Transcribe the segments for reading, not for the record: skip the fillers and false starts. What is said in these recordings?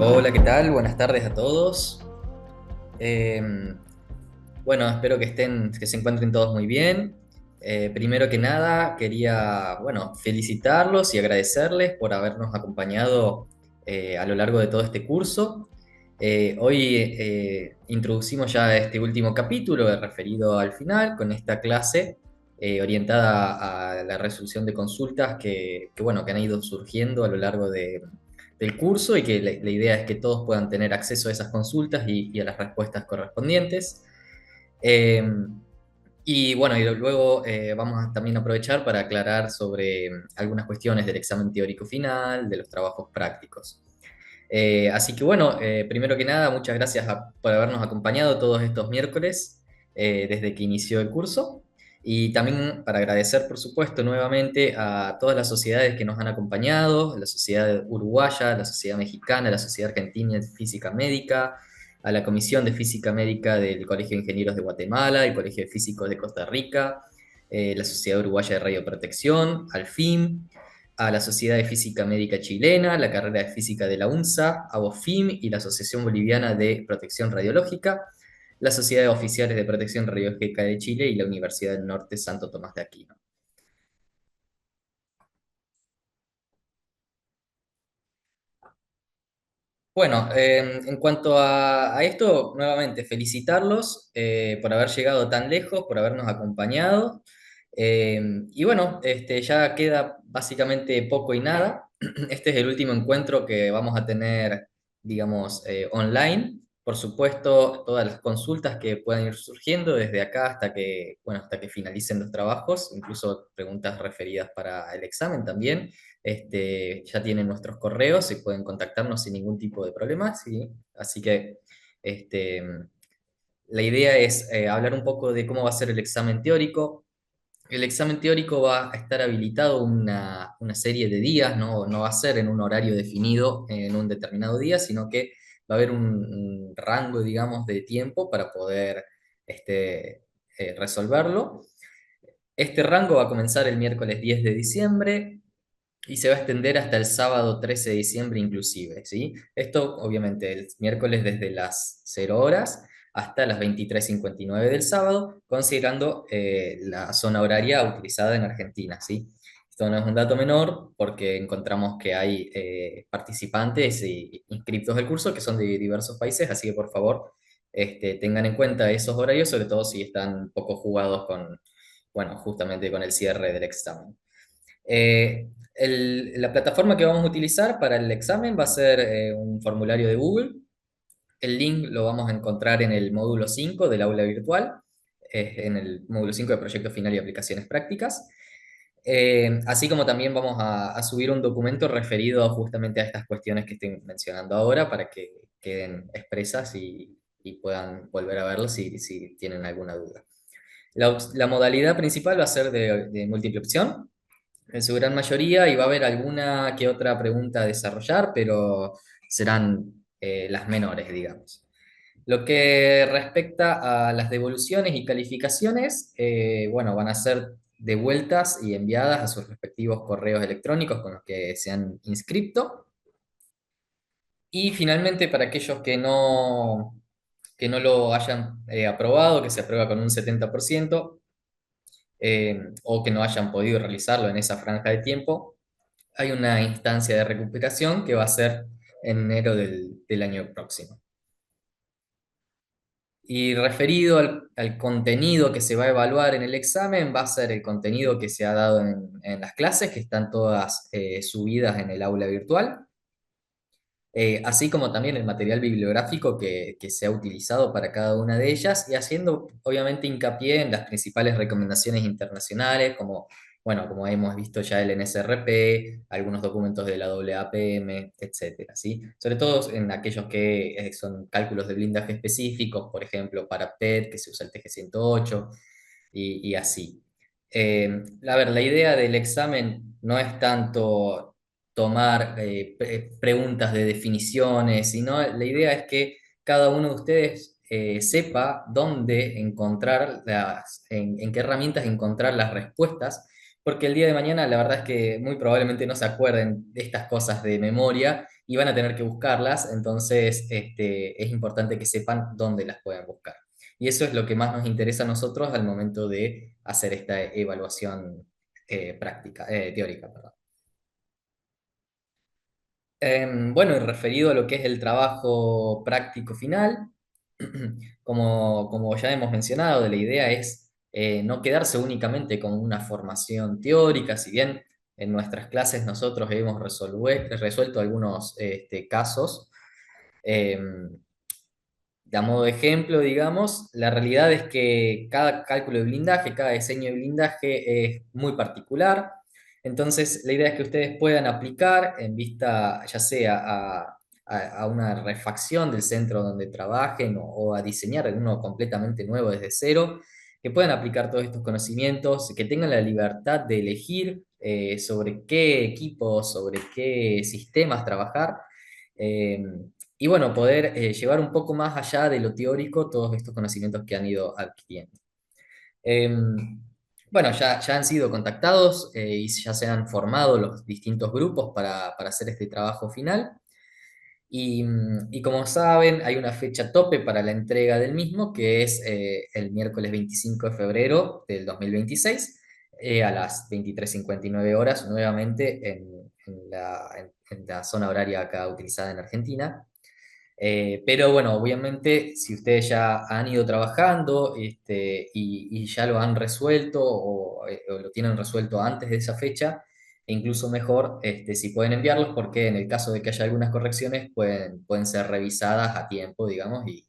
Hola, ¿qué tal? Buenas tardes a todos. Eh, bueno, espero que se encuentren todos muy bien. Primero que nada, quería, bueno, felicitarlos y agradecerles por habernos acompañado a lo largo de todo este curso. Hoy introducimos ya este último capítulo referido al final con esta clase orientada a la resolución de consultas bueno, que han ido surgiendo a lo largo del curso y que la idea es que todos puedan tener acceso a esas consultas y a las respuestas correspondientes. Eh, y bueno, y luego vamos a también aprovechar para aclarar sobre algunas cuestiones del examen teórico final, de los trabajos prácticos. Así que bueno, primero que nada, muchas gracias por habernos acompañado todos estos miércoles desde que inició el curso. Y también para agradecer, por supuesto, nuevamente a todas las sociedades que nos han acompañado, la Sociedad Uruguaya, la Sociedad Mexicana, la Sociedad Argentina de Física Médica, a la Comisión de Física Médica del Colegio de Ingenieros de Guatemala, el Colegio de Físicos de Costa Rica, la Sociedad Uruguaya de Radioprotección, al FIM, a la Sociedad de Física Médica Chilena, la carrera de Física de la UNSA, a BOFIM y la Asociación Boliviana de Protección Radiológica, la Sociedad de Oficiales de Protección Radiológica de Chile y la Universidad del Norte Santo Tomás de Aquino. Bueno, en cuanto a esto, nuevamente felicitarlos por haber llegado tan lejos, por habernos acompañado. Y bueno, ya queda básicamente poco y nada. Este es el último encuentro que vamos a tener, digamos, online. Por supuesto, todas las consultas que puedan ir surgiendo desde acá bueno, hasta que finalicen los trabajos, incluso preguntas referidas para el examen también. Ya tienen nuestros correos y pueden contactarnos sin ningún tipo de problema, ¿sí? Así que este, la idea es hablar un poco de cómo va a ser el examen teórico. El examen teórico va a estar habilitado una serie de días, no va a ser en un horario definido en un determinado día, sino que va a haber un rango, digamos, de tiempo para poder resolverlo. Este rango va a comenzar el miércoles 10 de diciembre y se va a extender hasta el sábado 13 de diciembre inclusive, ¿sí? Esto obviamente el miércoles desde las 0 horas hasta las 23:59 del sábado, considerando la zona horaria utilizada en Argentina, ¿sí? Esto no es un dato menor porque encontramos que hay participantes y inscriptos del curso que son de diversos países, así que por favor tengan en cuenta esos horarios, sobre todo si están poco jugados bueno, justamente con el cierre del examen. La plataforma que vamos a utilizar para el examen va a ser un formulario de Google. El link lo vamos a encontrar en el módulo 5 del aula virtual, en el módulo 5 de Proyecto Final y Aplicaciones Prácticas. Así como también vamos a subir un documento referido justamente a estas cuestiones que estoy mencionando ahora para que queden expresas y puedan volver a verlo si tienen alguna duda. La modalidad principal va a ser de múltiple opción en su gran mayoría, y va a haber alguna que otra pregunta a desarrollar, pero serán las menores, digamos. Lo que respecta a las devoluciones y calificaciones, bueno, van a ser devueltas y enviadas a sus respectivos correos electrónicos con los que se han inscrito. Y finalmente, para aquellos que no lo hayan aprobado, que se aprueba con un 70%, o que no hayan podido realizarlo en esa franja de tiempo, hay una instancia de recuperación que va a ser en enero del año próximo. Y referido al contenido que se va a evaluar en el examen, va a ser el contenido que se ha dado en las clases, que están todas subidas en el aula virtual, así como también el material bibliográfico que se ha utilizado para cada una de ellas, y haciendo obviamente hincapié en las principales recomendaciones internacionales, como, bueno, como hemos visto ya el NSRP, algunos documentos de la AAPM, etcétera, ¿sí? Sobre todo en aquellos que son cálculos de blindaje específicos, por ejemplo, para PET, que se usa el TG-108, y así. A ver, la idea del examen no es tanto tomar preguntas de definiciones, sino la idea es que cada uno de ustedes sepa dónde encontrar en qué herramientas encontrar las respuestas, porque el día de mañana la verdad es que muy probablemente no se acuerden de estas cosas de memoria y van a tener que buscarlas, entonces es importante que sepan dónde las pueden buscar. Y eso es lo que más nos interesa a nosotros al momento de hacer esta evaluación teórica, perdón. Bueno, y referido a lo que es el trabajo práctico final, como ya hemos mencionado, la idea es no quedarse únicamente con una formación teórica, si bien en nuestras clases nosotros hemos resuelto algunos casos. em, a modo de ejemplo, digamos, la realidad es que cada cálculo de blindaje, cada diseño de blindaje es muy particular. Entonces, la idea es que ustedes puedan aplicar en vista ya sea a una refacción del centro donde trabajen o a diseñar uno completamente nuevo desde cero, que puedan aplicar todos estos conocimientos, que tengan la libertad de elegir sobre qué equipos, sobre qué sistemas trabajar. Eh, y bueno, poder llevar un poco más allá de lo teórico todos estos conocimientos que han ido adquiriendo. Eh, bueno, ya han sido contactados y ya se han formado los distintos grupos para hacer este trabajo final. Y como saben, hay una fecha tope para la entrega del mismo, que es el miércoles 25 de febrero del 2026, a las 23:59 horas, nuevamente en la zona horaria acá utilizada en Argentina. Pero bueno, obviamente, si ustedes ya han ido trabajando y ya lo han resuelto o lo tienen resuelto antes de esa fecha, e incluso mejor si pueden enviarlos, porque en el caso de que haya algunas correcciones, pueden ser revisadas a tiempo, digamos, y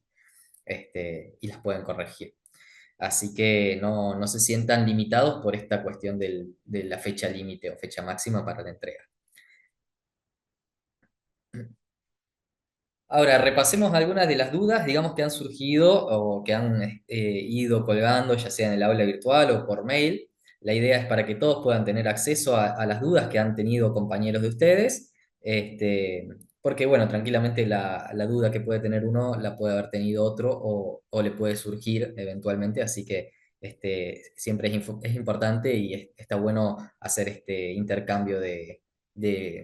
las pueden corregir. Así que no se sientan limitados por esta cuestión de la fecha límite o fecha máxima para la entrega. Ahora, repasemos algunas de las dudas, digamos, que han surgido o que han ido colgando, ya sea en el aula virtual o por mail. La idea es para que todos puedan tener acceso a las dudas que han tenido compañeros de ustedes, este, porque, bueno, tranquilamente la duda que puede tener uno la puede haber tenido otro o le puede surgir eventualmente, así que siempre es importante y está bueno hacer este intercambio de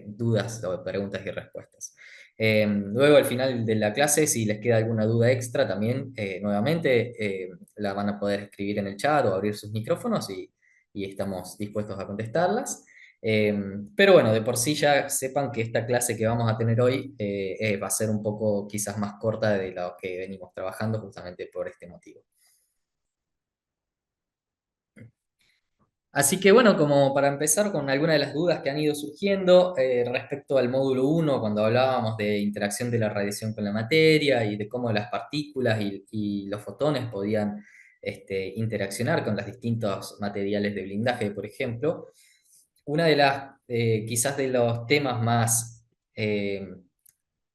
dudas o preguntas y respuestas. Luego, al final de la clase, si les queda alguna duda extra, también nuevamente la van a poder escribir en el chat o abrir sus micrófonos y estamos dispuestos a contestarlas. Pero bueno, de por sí ya sepan que esta clase que vamos a tener hoy va a ser un poco quizás más corta de lo que venimos trabajando justamente por este motivo. Así que bueno, como para empezar con algunas de las dudas que han ido surgiendo respecto al módulo uno, cuando hablábamos de interacción de la radiación con la materia y de cómo las partículas y los fotones podían interaccionar con los distintos materiales de blindaje, por ejemplo, una de las, quizás de los temas eh,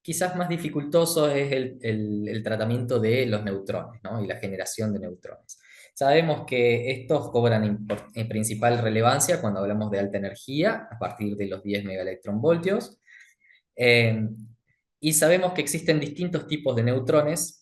quizás más dificultoso es el tratamiento de los neutrones, ¿no? Y la generación de neutrones. Sabemos que estos cobran en principal relevancia cuando hablamos de alta energía, a partir de los 10 megaelectronvoltios, eh, y sabemos que existen distintos tipos de neutrones,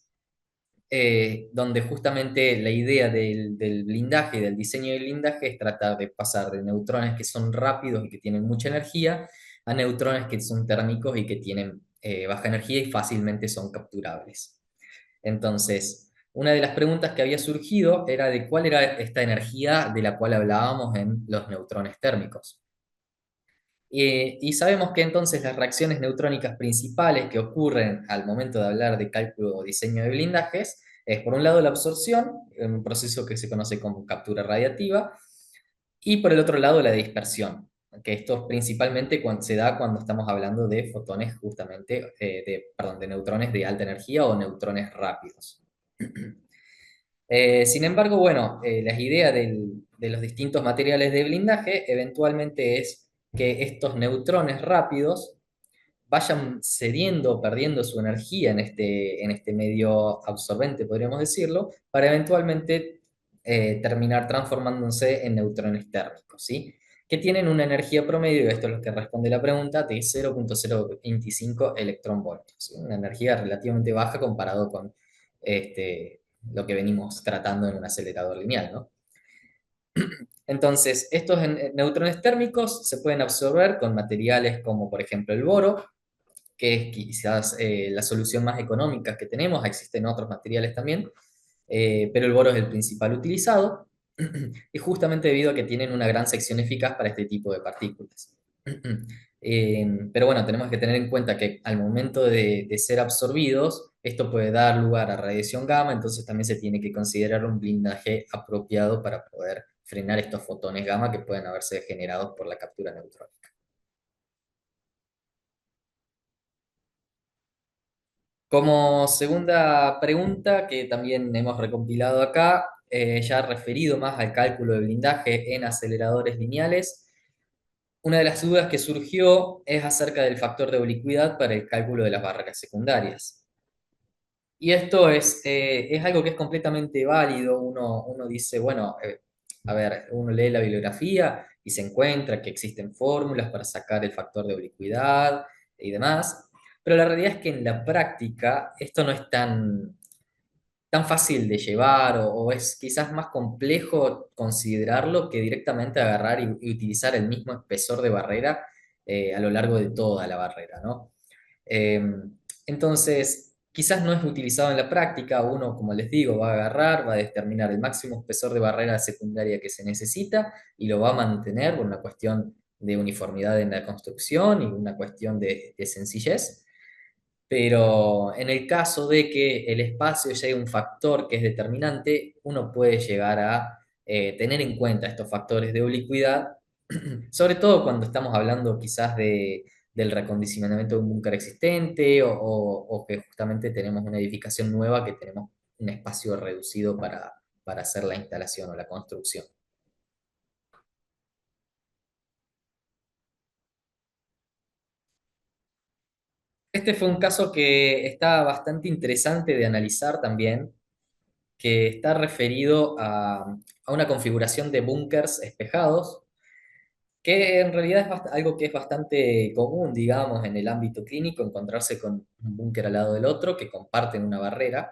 donde justamente la idea del blindaje, del diseño del blindaje, es tratar de pasar de neutrones que son rápidos y que tienen mucha energía a neutrones que son térmicos y que tienen baja energía y fácilmente son capturables. Entonces, una de las preguntas que había surgido era de cuál era esta energía de la cual hablábamos en los neutrones térmicos. Y sabemos que entonces las reacciones neutrónicas principales que ocurren al momento de hablar de cálculo o diseño de blindajes es, por un lado, la absorción, un proceso que se conoce como captura radiativa, y por el otro lado, la dispersión, que esto principalmente se da cuando estamos hablando de fotones justamente, perdón, de neutrones de alta energía o neutrones rápidos. Sin embargo, bueno, la idea de los distintos materiales de blindaje eventualmente es que estos neutrones rápidos vayan cediendo, perdiendo su energía en este medio absorbente, podríamos decirlo, para eventualmente terminar transformándose en neutrones térmicos, ¿sí? que tienen una energía promedio, y esto es lo que responde la pregunta, de 0,025 electronvoltios, ¿sí? Una energía relativamente baja comparado con lo que venimos tratando en un acelerador lineal, ¿no? Entonces, estos neutrones térmicos se pueden absorber con materiales como, por ejemplo, el boro, que es quizás la solución más económica que tenemos. Existen otros materiales también, pero el boro es el principal utilizado, y justamente debido a que tienen una gran sección eficaz para este tipo de partículas. Pero bueno, tenemos que tener en cuenta que al momento de ser absorbidos, esto puede dar lugar a radiación gamma, entonces también se tiene que considerar un blindaje apropiado para poder frenar estos fotones gamma que pueden haberse generados por la captura neutrónica. Como segunda pregunta, que también hemos recompilado acá, ya referido más al cálculo de blindaje en aceleradores lineales, una de las dudas que surgió es acerca del factor de oblicuidad para el cálculo de las barreras secundarias. Y esto es algo que es completamente válido. Uno dice, bueno, a ver, uno lee la bibliografía y se encuentra que existen fórmulas para sacar el factor de oblicuidad y demás, pero la realidad es que en la práctica esto no es tan fácil de llevar, o es quizás más complejo considerarlo que directamente agarrar y utilizar el mismo espesor de barrera a lo largo de toda la barrera, ¿no? Eh, entonces, quizás no es utilizado en la práctica. Uno, como les digo, va a agarrar, va a determinar el máximo espesor de barrera secundaria que se necesita y lo va a mantener por una cuestión de uniformidad en la construcción y una cuestión de sencillez. Pero en el caso de que el espacio llegue a un factor que es determinante, uno puede llegar a tener en cuenta estos factores de oblicuidad, sobre todo cuando estamos hablando quizás del recondicionamiento de un búnker existente, o que justamente tenemos una edificación nueva que tenemos un espacio reducido para hacer la instalación o la construcción. Este fue un caso que está bastante interesante de analizar también, que está referido a una configuración de búnkers espejados, que en realidad es algo que es bastante común, digamos, en el ámbito clínico, encontrarse con un búnker al lado del otro que comparten una barrera.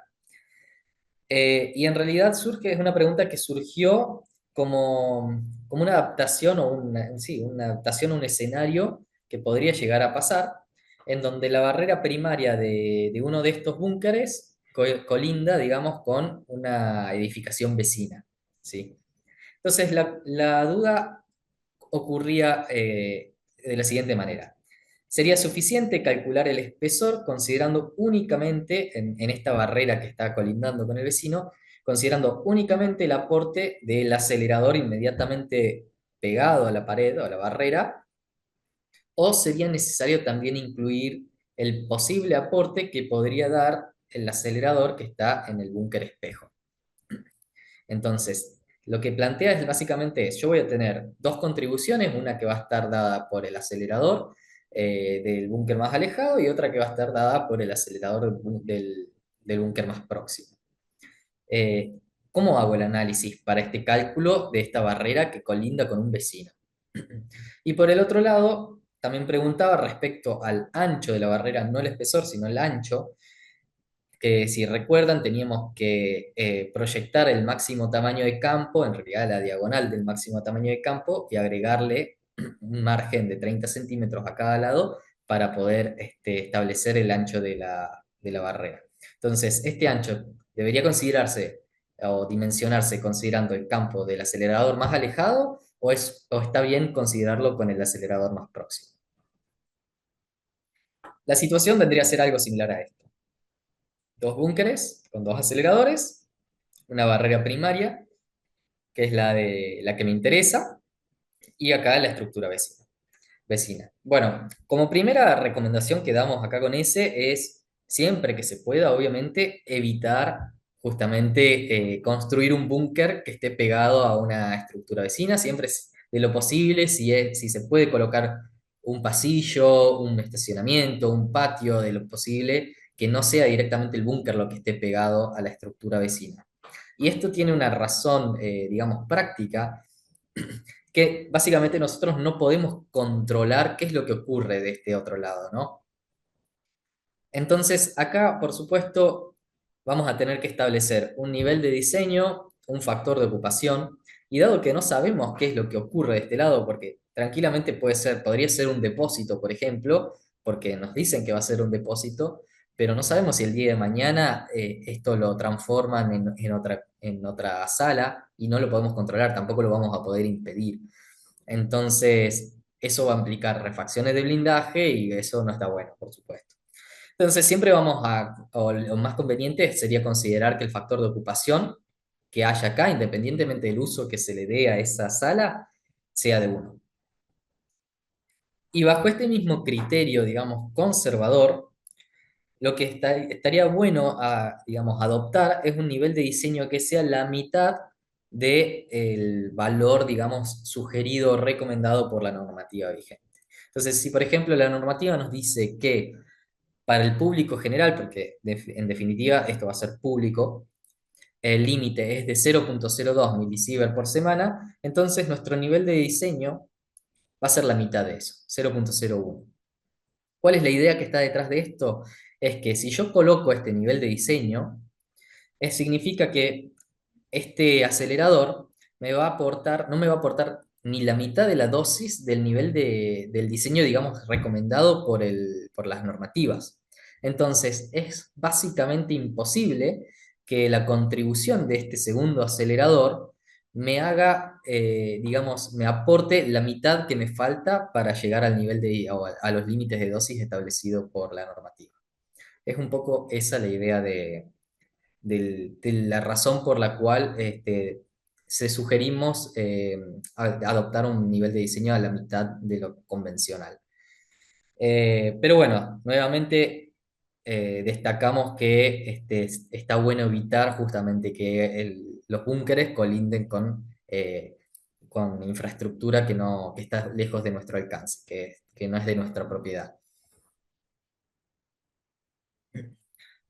Y en realidad es una pregunta que surgió como una adaptación o sí, una adaptación a un escenario que podría llegar a pasar, en donde la barrera primaria de uno de estos búnkeres colinda, digamos, con una edificación vecina, ¿sí? Entonces, la duda ocurría de la siguiente manera. ¿Sería suficiente calcular el espesor considerando únicamente, en esta barrera que está colindando con el vecino, considerando únicamente el aporte del acelerador inmediatamente pegado a la pared o a la barrera? ¿O sería necesario también incluir el posible aporte que podría dar el acelerador que está en el búnker espejo? Entonces, lo que plantea es básicamente yo voy a tener dos contribuciones, una que va a estar dada por el acelerador del búnker más alejado, y otra que va a estar dada por el acelerador del búnker más próximo. Eh, ¿Cómo hago el análisis para este cálculo de esta barrera que colinda con un vecino? Y por el otro lado, también preguntaba respecto al ancho de la barrera, no el espesor, sino el ancho, que si recuerdan teníamos que proyectar el máximo tamaño de campo, en realidad la diagonal del máximo tamaño de campo, y agregarle un margen de 30 centímetros a cada lado para poder establecer el ancho de la barrera. Entonces, este ancho debería considerarse o dimensionarse considerando el campo del acelerador más alejado, o está bien considerarlo con el acelerador más próximo. La situación vendría a ser algo similar a esto. Dos búnkeres con dos aceleradores, una barrera primaria, que es la que me interesa, y acá la estructura vecina. Bueno, como primera recomendación que damos acá con ese es, siempre que se pueda, obviamente, evitar justamente construir un búnker que esté pegado a una estructura vecina. Siempre de lo posible, si se puede colocar un pasillo, un estacionamiento, un patio, de lo posible, que no sea directamente el búnker lo que esté pegado a la estructura vecina. Y esto tiene una razón, digamos, práctica, que básicamente nosotros no podemos controlar qué es lo que ocurre de este otro lado, ¿no? Entonces, acá, por supuesto, vamos a tener que establecer un nivel de diseño, un factor de ocupación, y dado que no sabemos qué es lo que ocurre de este lado, porque tranquilamente puede ser, podría ser un depósito, por ejemplo, porque nos dicen que va a ser un depósito, pero no sabemos si el día de mañana esto lo transforman en otra sala y no lo podemos controlar, tampoco lo vamos a poder impedir. Entonces, eso va a implicar refacciones de blindaje y eso no está bueno, por supuesto. Entonces, siempre o lo más conveniente sería considerar que el factor de ocupación que haya acá, independientemente del uso que se le dé a esa sala, sea de uno. Y bajo este mismo criterio, digamos, conservador, lo que estaría bueno, digamos, adoptar es un nivel de diseño que sea la mitad del valor, digamos, sugerido o recomendado por la normativa vigente. Entonces, si por ejemplo la normativa nos dice que para el público general, porque en definitiva esto va a ser público, el límite es de 0,02 milisievert por semana, entonces nuestro nivel de diseño va a ser la mitad de eso, 0,01. ¿Cuál es la idea que está detrás de esto? Es que si yo coloco este nivel de diseño, significa que este acelerador me va a aportar, no me va a aportar ni la mitad de la dosis del nivel del diseño, digamos, recomendado por las normativas. Entonces, es básicamente imposible que la contribución de este segundo acelerador me haga, digamos, me aporte la mitad que me falta para llegar al nivel o a los límites de dosis establecidos por la normativa. Es un poco esa la idea de la razón por la cual se sugerimos adoptar un nivel de diseño a la mitad de lo convencional. Pero bueno, nuevamente destacamos que está bueno evitar justamente que los búnkeres colinden con infraestructura que está lejos de nuestro alcance, que no es de nuestra propiedad.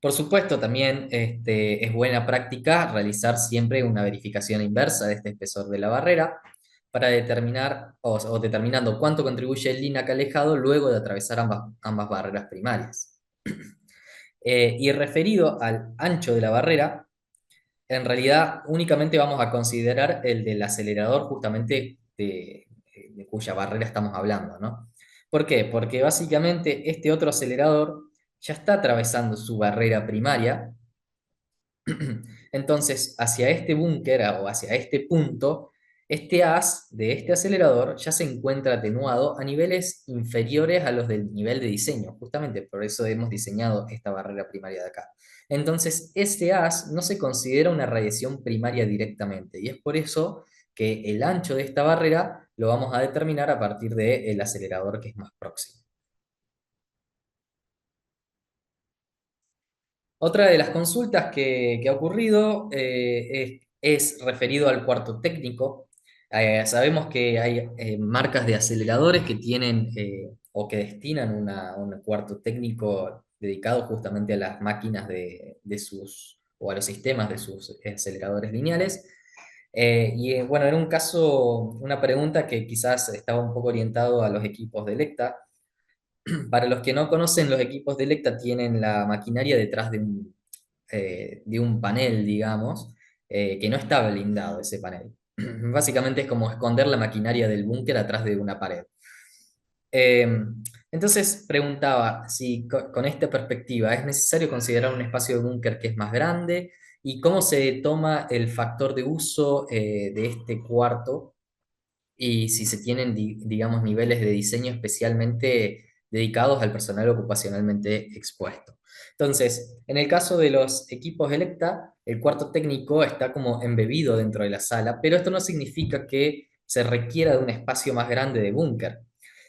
Por supuesto, también es buena práctica realizar siempre una verificación inversa de este espesor de la barrera para determinar o determinando cuánto contribuye el linac alejado luego de atravesar ambas barreras primarias. Y referido al ancho de la barrera, en realidad únicamente vamos a considerar el del acelerador justamente de cuya barrera estamos hablando, ¿no? ¿Por qué? Porque básicamente este otro acelerador ya está atravesando su barrera primaria. Entonces, hacia este búnker o hacia este punto, este haz de este acelerador ya se encuentra atenuado a niveles inferiores a los del nivel de diseño, justamente por eso hemos diseñado esta barrera primaria de acá. Entonces, este haz no se considera una radiación primaria directamente, y es por eso que el ancho de esta barrera lo vamos a determinar a partir del acelerador que es más próximo. Otra de las consultas que ha ocurrido es referido al cuarto técnico. Sabemos que hay marcas de aceleradores que tienen o que destinan un cuarto técnico dedicado justamente a las máquinas o a los sistemas de sus aceleradores lineales. Bueno, en un caso, una pregunta que quizás estaba un poco orientado a los equipos de Electa. Para los que no conocen, los equipos de Electa tienen la maquinaria detrás de un panel, digamos, que no está blindado ese panel. Básicamente es como esconder la maquinaria del búnker atrás de una pared. Eh, entonces preguntaba si con esta perspectiva es necesario considerar un espacio de búnker que es más grande y cómo se toma el factor de uso de este cuarto y si se tienen, digamos, niveles de diseño especialmente dedicados al personal ocupacionalmente expuesto. Entonces, en el caso de los equipos Electa, el cuarto técnico está como embebido dentro de la sala, pero esto no significa que se requiera de un espacio más grande de búnker.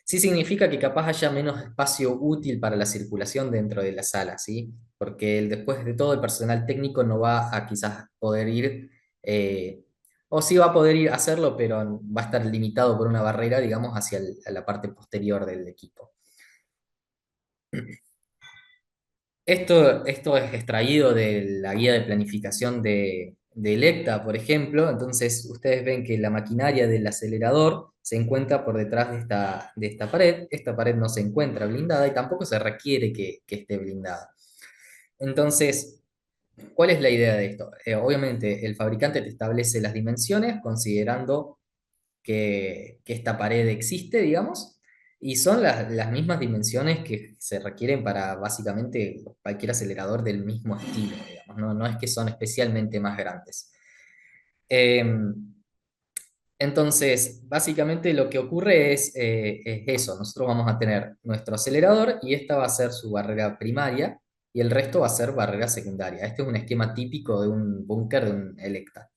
Sí significa que capaz haya menos espacio útil para la circulación dentro de la sala, ¿sí? Porque después de todo el personal técnico no va a quizás poder ir eh, o sí va a poder ir a hacerlo, pero va a estar limitado por una barrera, digamos, hacia a la parte posterior del equipo. Esto es extraído de la guía de planificación de Electa, por ejemplo, entonces ustedes ven que la maquinaria del acelerador se encuentra por detrás de esta pared. Esta pared no se encuentra blindada y tampoco se requiere que esté blindada. Entonces, ¿cuál es la idea de esto? Obviamente, el fabricante te establece las dimensiones considerando que esta pared existe, digamos, y son las mismas dimensiones que se requieren para básicamente cualquier acelerador del mismo estilo, digamos, no, no es que son especialmente más grandes. Em, entonces, básicamente lo que ocurre es eso, nosotros vamos a tener nuestro acelerador y esta va a ser su barrera primaria y el resto va a ser barrera secundaria. Este es un esquema típico de un búnker de un Electa.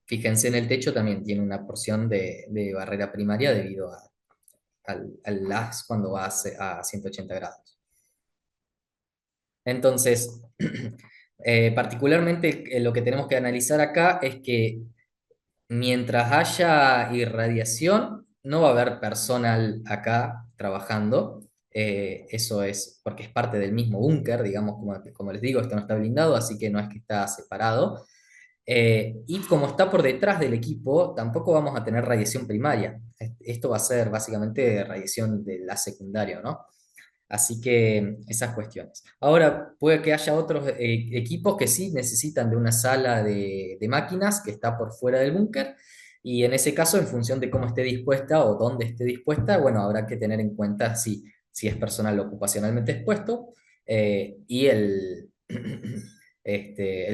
Fíjense en el techo también tiene una porción de barrera primaria debido al lag cuando va a 180 grados. Entonces, particularmente lo que tenemos que analizar acá es que mientras haya irradiación, no va a haber personal acá trabajando. Eso es porque es parte del mismo búnker, digamos, como les digo, esto no está blindado, así que no es que está separado. Y como está por detrás del equipo, tampoco vamos a tener radiación primaria. Esto va a ser básicamente radiación de la secundaria, ¿no? Así que esas cuestiones. Ahora, puede que haya otros equipos que sí necesitan de una sala de máquinas que está por fuera del búnker. Y en ese caso, en función de cómo esté dispuesta o dónde esté dispuesta, bueno, habrá que tener en cuenta si es personal ocupacionalmente expuesto y el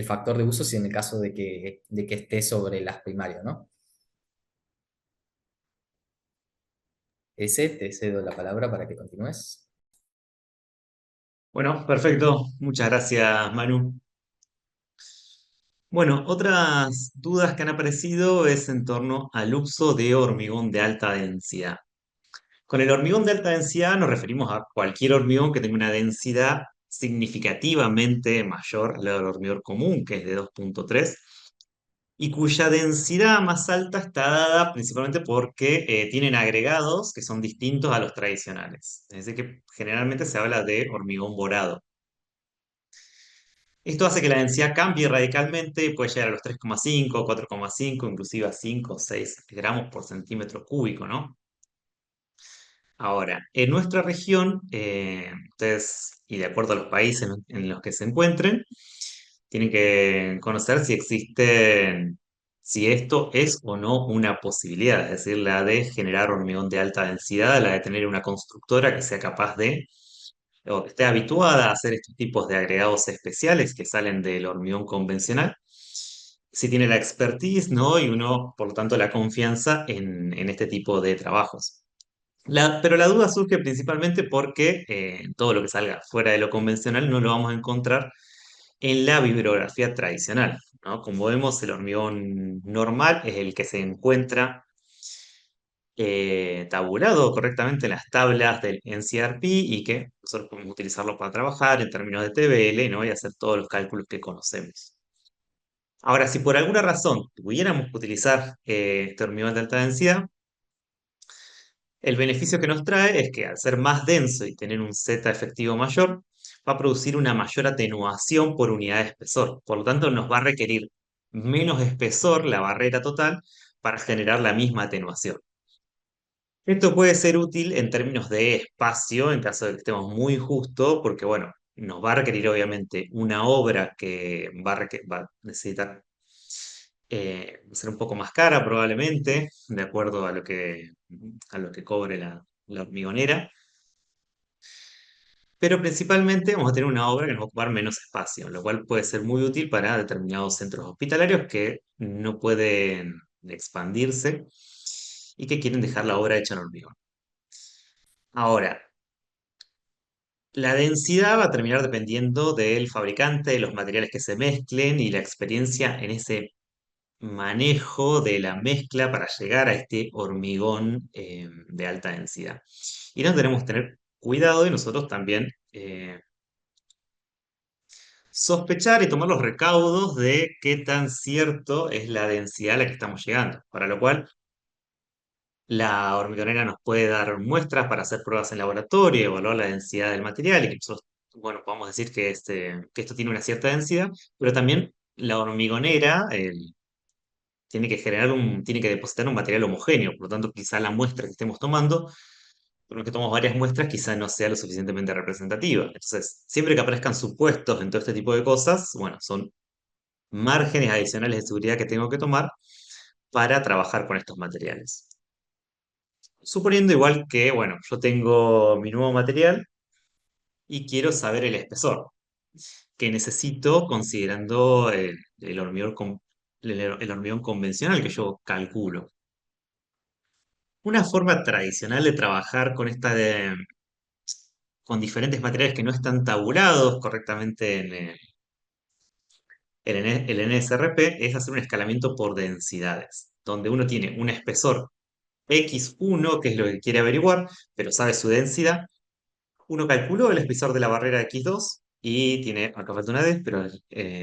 factor de uso si en el caso de que esté sobre las primarias, ¿no? Ese, te cedo la palabra para que continúes. Bueno, perfecto. Muchas gracias, Manu. Bueno, otras dudas que han aparecido es en torno al uso de hormigón de alta densidad. Con el hormigón de alta densidad nos referimos a cualquier hormigón que tenga una densidad significativamente mayor a la del hormigón común, que es de 2,3, y cuya densidad más alta está dada principalmente porque tienen agregados que son distintos a los tradicionales. Es decir, que generalmente se habla de hormigón borado. Esto hace que la densidad cambie radicalmente y puede llegar a los 3,5, 4,5, inclusive a 5 o 6 gramos por centímetro cúbico, ¿no? Ahora, en nuestra región, ustedes, y de acuerdo a los países en los que se encuentren, tienen que conocer si existen, si esto es o no una posibilidad, es decir, la de generar hormigón de alta densidad, la de tener una constructora que sea capaz de, o que esté habituada a hacer estos tipos de agregados especiales que salen del hormigón convencional. Si tiene la expertise, ¿no? Y uno, por lo tanto, la confianza en este tipo de trabajos. Pero la duda surge principalmente porque todo lo que salga fuera de lo convencional no lo vamos a encontrar en la bibliografía tradicional, ¿no? Como vemos, el hormigón normal es el que se encuentra tabulado correctamente en las tablas del NCRP y que nosotros podemos utilizarlo para trabajar en términos de TBL, ¿no? Y hacer todos los cálculos que conocemos. Ahora, si por alguna razón tuviéramos que utilizar este hormigón de alta densidad, el beneficio que nos trae es que al ser más denso y tener un Z efectivo mayor, va a producir una mayor atenuación por unidad de espesor. Por lo tanto, nos va a requerir menos espesor la barrera total para generar la misma atenuación. Esto puede ser útil en términos de espacio, en caso de que estemos muy justo, porque bueno, nos va a requerir obviamente una obra que va a necesitar ser un poco más cara probablemente, de acuerdo a lo que cobre la hormigonera, pero principalmente vamos a tener una obra que nos va a ocupar menos espacio, lo cual puede ser muy útil para determinados centros hospitalarios que no pueden expandirse y que quieren dejar la obra hecha en hormigón. Ahora, la densidad va a terminar dependiendo del fabricante, de los materiales que se mezclen y la experiencia en ese manejo de la mezcla para llegar a este hormigón de alta densidad. Y nos tenemos que tener cuidado y nosotros también sospechar y tomar los recaudos de qué tan cierto es la densidad a la que estamos llegando, para lo cual la hormigonera nos puede dar muestras para hacer pruebas en laboratorio, evaluar la densidad del material y que nosotros, bueno, podamos decir que esto tiene una cierta densidad, pero también la hormigonera tiene que depositar un material homogéneo, por lo tanto, quizá la muestra que estemos tomando, por lo que tomamos varias muestras, quizá no sea lo suficientemente representativa. Entonces, siempre que aparezcan supuestos en todo este tipo de cosas, bueno, son márgenes adicionales de seguridad que tengo que tomar para trabajar con estos materiales. Suponiendo igual que, bueno, yo tengo mi nuevo material y quiero saber el espesor que necesito considerando el hormigón convencional que yo calculo. Una forma tradicional de trabajar con diferentes materiales que no están tabulados correctamente en el NSRP es hacer un escalamiento por densidades, donde uno tiene un espesor X1, que es lo que quiere averiguar, pero sabe su densidad. Uno calculó el espesor de la barrera X2 y tiene, acá falta una D, pero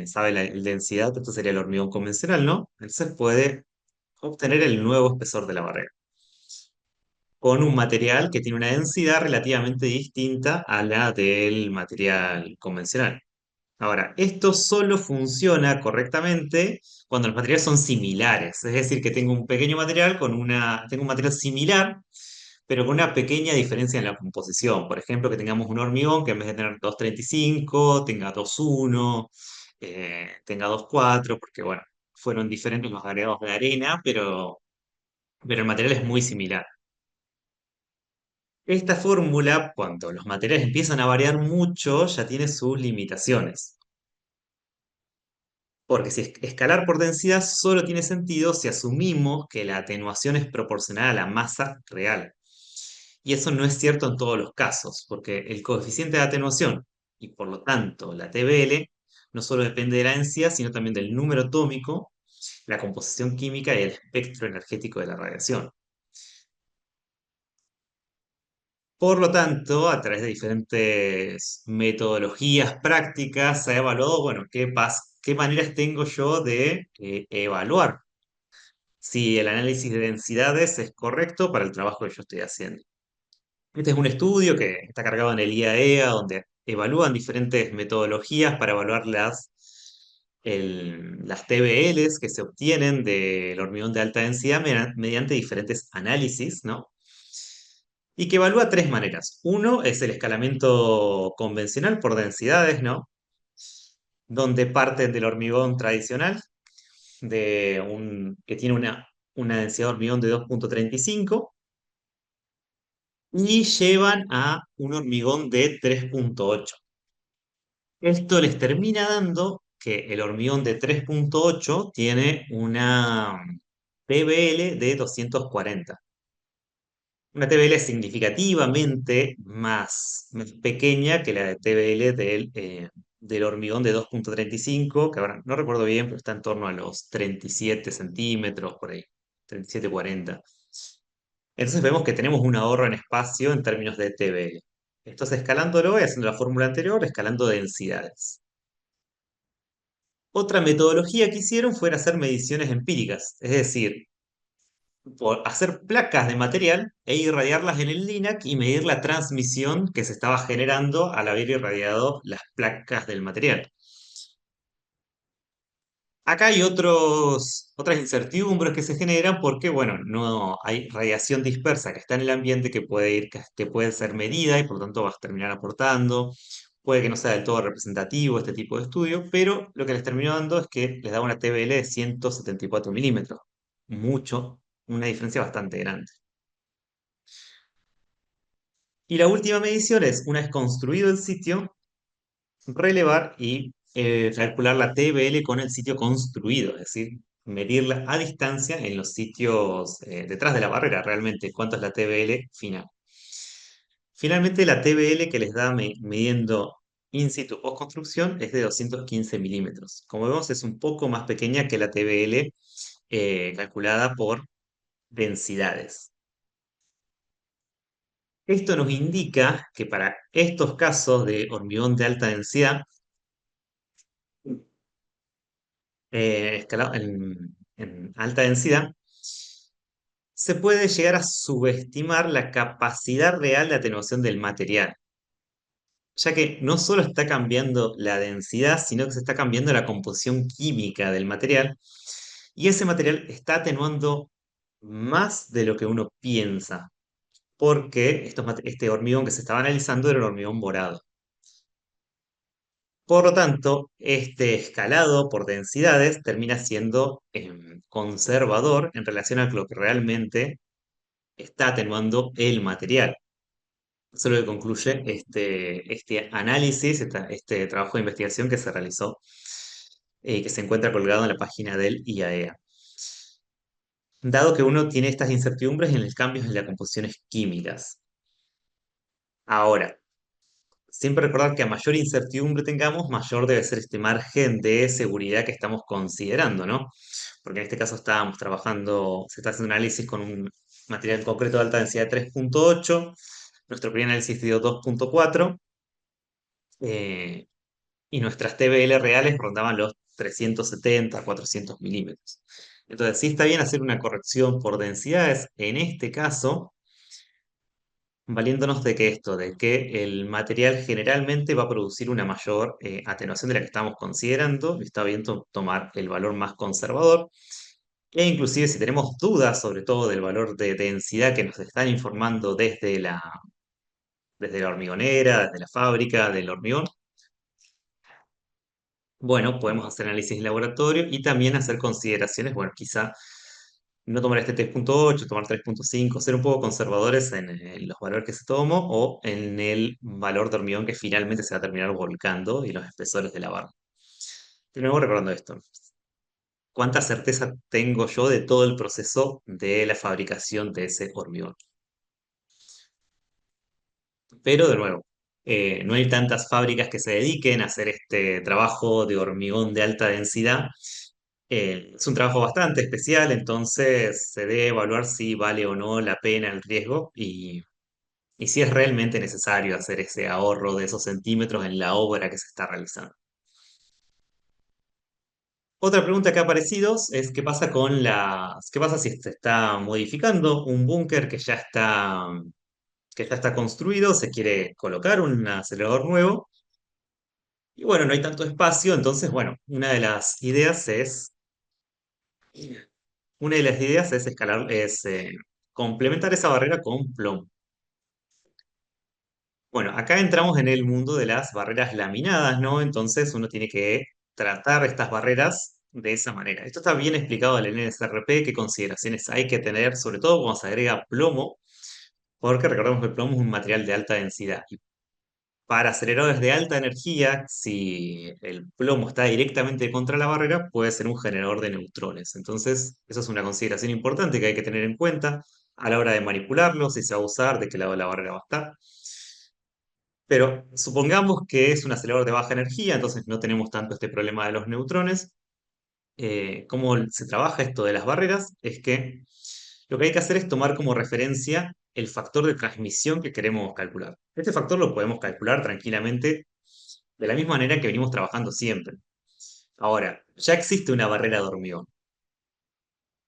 sabe la densidad, esto sería el hormigón convencional, ¿no? Entonces puede obtener el nuevo espesor de la barrera con un material que tiene una densidad relativamente distinta a la del material convencional. Ahora, esto solo funciona correctamente cuando los materiales son similares, es decir, que tengo un pequeño material tengo un material similar, pero con una pequeña diferencia en la composición. Por ejemplo, que tengamos un hormigón que en vez de tener 2,35 tenga 2,1, tenga 2,4, porque bueno, fueron diferentes los agregados de arena, pero el material es muy similar. Esta fórmula, cuando los materiales empiezan a variar mucho, ya tiene sus limitaciones. Porque si escalar por densidad solo tiene sentido si asumimos que la atenuación es proporcional a la masa real. Y eso no es cierto en todos los casos, porque el coeficiente de atenuación y por lo tanto la TBL no solo depende de la densidad, sino también del número atómico, la composición química y el espectro energético de la radiación. Por lo tanto, a través de diferentes metodologías prácticas, se ha evaluado, bueno, qué maneras tengo yo de evaluar si el análisis de densidades es correcto para el trabajo que yo estoy haciendo. Este es un estudio que está cargado en el IAEA, donde evalúan diferentes metodologías para evaluar las TBLs que se obtienen del hormigón de alta densidad mediante diferentes análisis, ¿no? Y que evalúa tres maneras. Uno es el escalamiento convencional por densidades, ¿no? Donde parten del hormigón tradicional, que tiene una densidad de hormigón de 2,35 y llevan a un hormigón de 3,8. Esto les termina dando que el hormigón de 3,8 tiene una TBL de 240. Una TBL significativamente más pequeña que la de TBL del hormigón de 2,35, que ahora no recuerdo bien, pero está en torno a los 37 centímetros, por ahí, 37,40. Entonces vemos que tenemos un ahorro en espacio en términos de TBL. Esto es escalándolo y haciendo la fórmula anterior, escalando densidades. Otra metodología que hicieron fue hacer mediciones empíricas, es decir, por hacer placas de material e irradiarlas en el LINAC y medir la transmisión que se estaba generando al haber irradiado las placas del material. Acá hay otras incertidumbres que se generan porque, bueno, no hay radiación dispersa que está en el ambiente que puede ser medida y por lo tanto va a terminar aportando. Puede que no sea del todo representativo este tipo de estudio, pero lo que les terminó dando es que les da una TBL de 174 milímetros. Mucho, una diferencia bastante grande. Y la última medición es, una vez construido el sitio, relevar y calcular la TBL con el sitio construido, es decir, medirla a distancia en los sitios detrás de la barrera, realmente cuánto es la TBL final. Finalmente, la TBL que les da midiendo in situ post construcción es de 215 milímetros. Como vemos, es un poco más pequeña que la TBL calculada por densidades. Esto nos indica que para estos casos de hormigón de alta densidad, escalado en alta densidad, se puede llegar a subestimar la capacidad real de atenuación del material. ya que no solo está cambiando la densidad, sino que se está cambiando la composición química del material, y ese material está atenuando más de lo que uno piensa, porque este hormigón que se estaba analizando era un hormigón morado. Por lo tanto, este escalado por densidades termina siendo conservador en relación a lo que realmente está atenuando el material. Eso es lo que concluye este análisis, este trabajo de investigación que se realizó, que se encuentra colgado en la página del IAEA. Dado que uno tiene estas incertidumbres en los cambios en las composiciones químicas. Ahora, siempre recordar que a mayor incertidumbre tengamos, mayor debe ser este margen de seguridad que estamos considerando, ¿no? Porque en este caso estábamos trabajando, se está haciendo un análisis con un material concreto de alta densidad de 3,8. Nuestro primer análisis dio 2,4, eh, y nuestras TBL reales rondaban los 370, 400 milímetros. Entonces, sí está bien hacer una corrección por densidades, en este caso, valiéndonos de que el material generalmente va a producir una mayor atenuación de la que estamos considerando, y está bien tomar el valor más conservador, e inclusive si tenemos dudas sobre todo del valor de densidad que nos están informando desde la hormigonera, desde la fábrica del hormigón, bueno, podemos hacer análisis en laboratorio y también hacer consideraciones, bueno, quizá no tomar este 3,8, tomar 3,5, ser un poco conservadores en los valores que se tomó o en el valor de hormigón que finalmente se va a terminar volcando y los espesores de la barra. De nuevo recordando esto, ¿cuánta certeza tengo yo de todo el proceso de la fabricación de ese hormigón? Pero de nuevo, no hay tantas fábricas que se dediquen a hacer este trabajo de hormigón de alta densidad. Es un trabajo bastante especial, entonces se debe evaluar si vale o no la pena el riesgo y si es realmente necesario hacer ese ahorro de esos centímetros en la obra que se está realizando. Otra pregunta que ha aparecido es qué pasa si se está modificando un búnker que ya está construido, se quiere colocar un acelerador nuevo y bueno, no hay tanto espacio, entonces bueno, una de las ideas es complementar esa barrera con plomo. Bueno, acá entramos en el mundo de las barreras laminadas, ¿no? Entonces uno tiene que tratar estas barreras de esa manera. Esto está bien explicado en el NSRP, qué consideraciones hay que tener, sobre todo cuando se agrega plomo, porque recordemos que el plomo es un material de alta densidad. Y para aceleradores de alta energía, si el plomo está directamente contra la barrera, puede ser un generador de neutrones. Entonces, eso es una consideración importante que hay que tener en cuenta a la hora de manipularlo, si se va a usar, de qué lado de la barrera va a estar. Pero supongamos que es un acelerador de baja energía, entonces no tenemos tanto este problema de los neutrones. ¿Cómo se trabaja esto de las barreras? Es que lo que hay que hacer es tomar como referencia el factor de transmisión que queremos calcular. Este factor lo podemos calcular tranquilamente de la misma manera que venimos trabajando siempre. Ahora, ya existe una barrera de hormigón.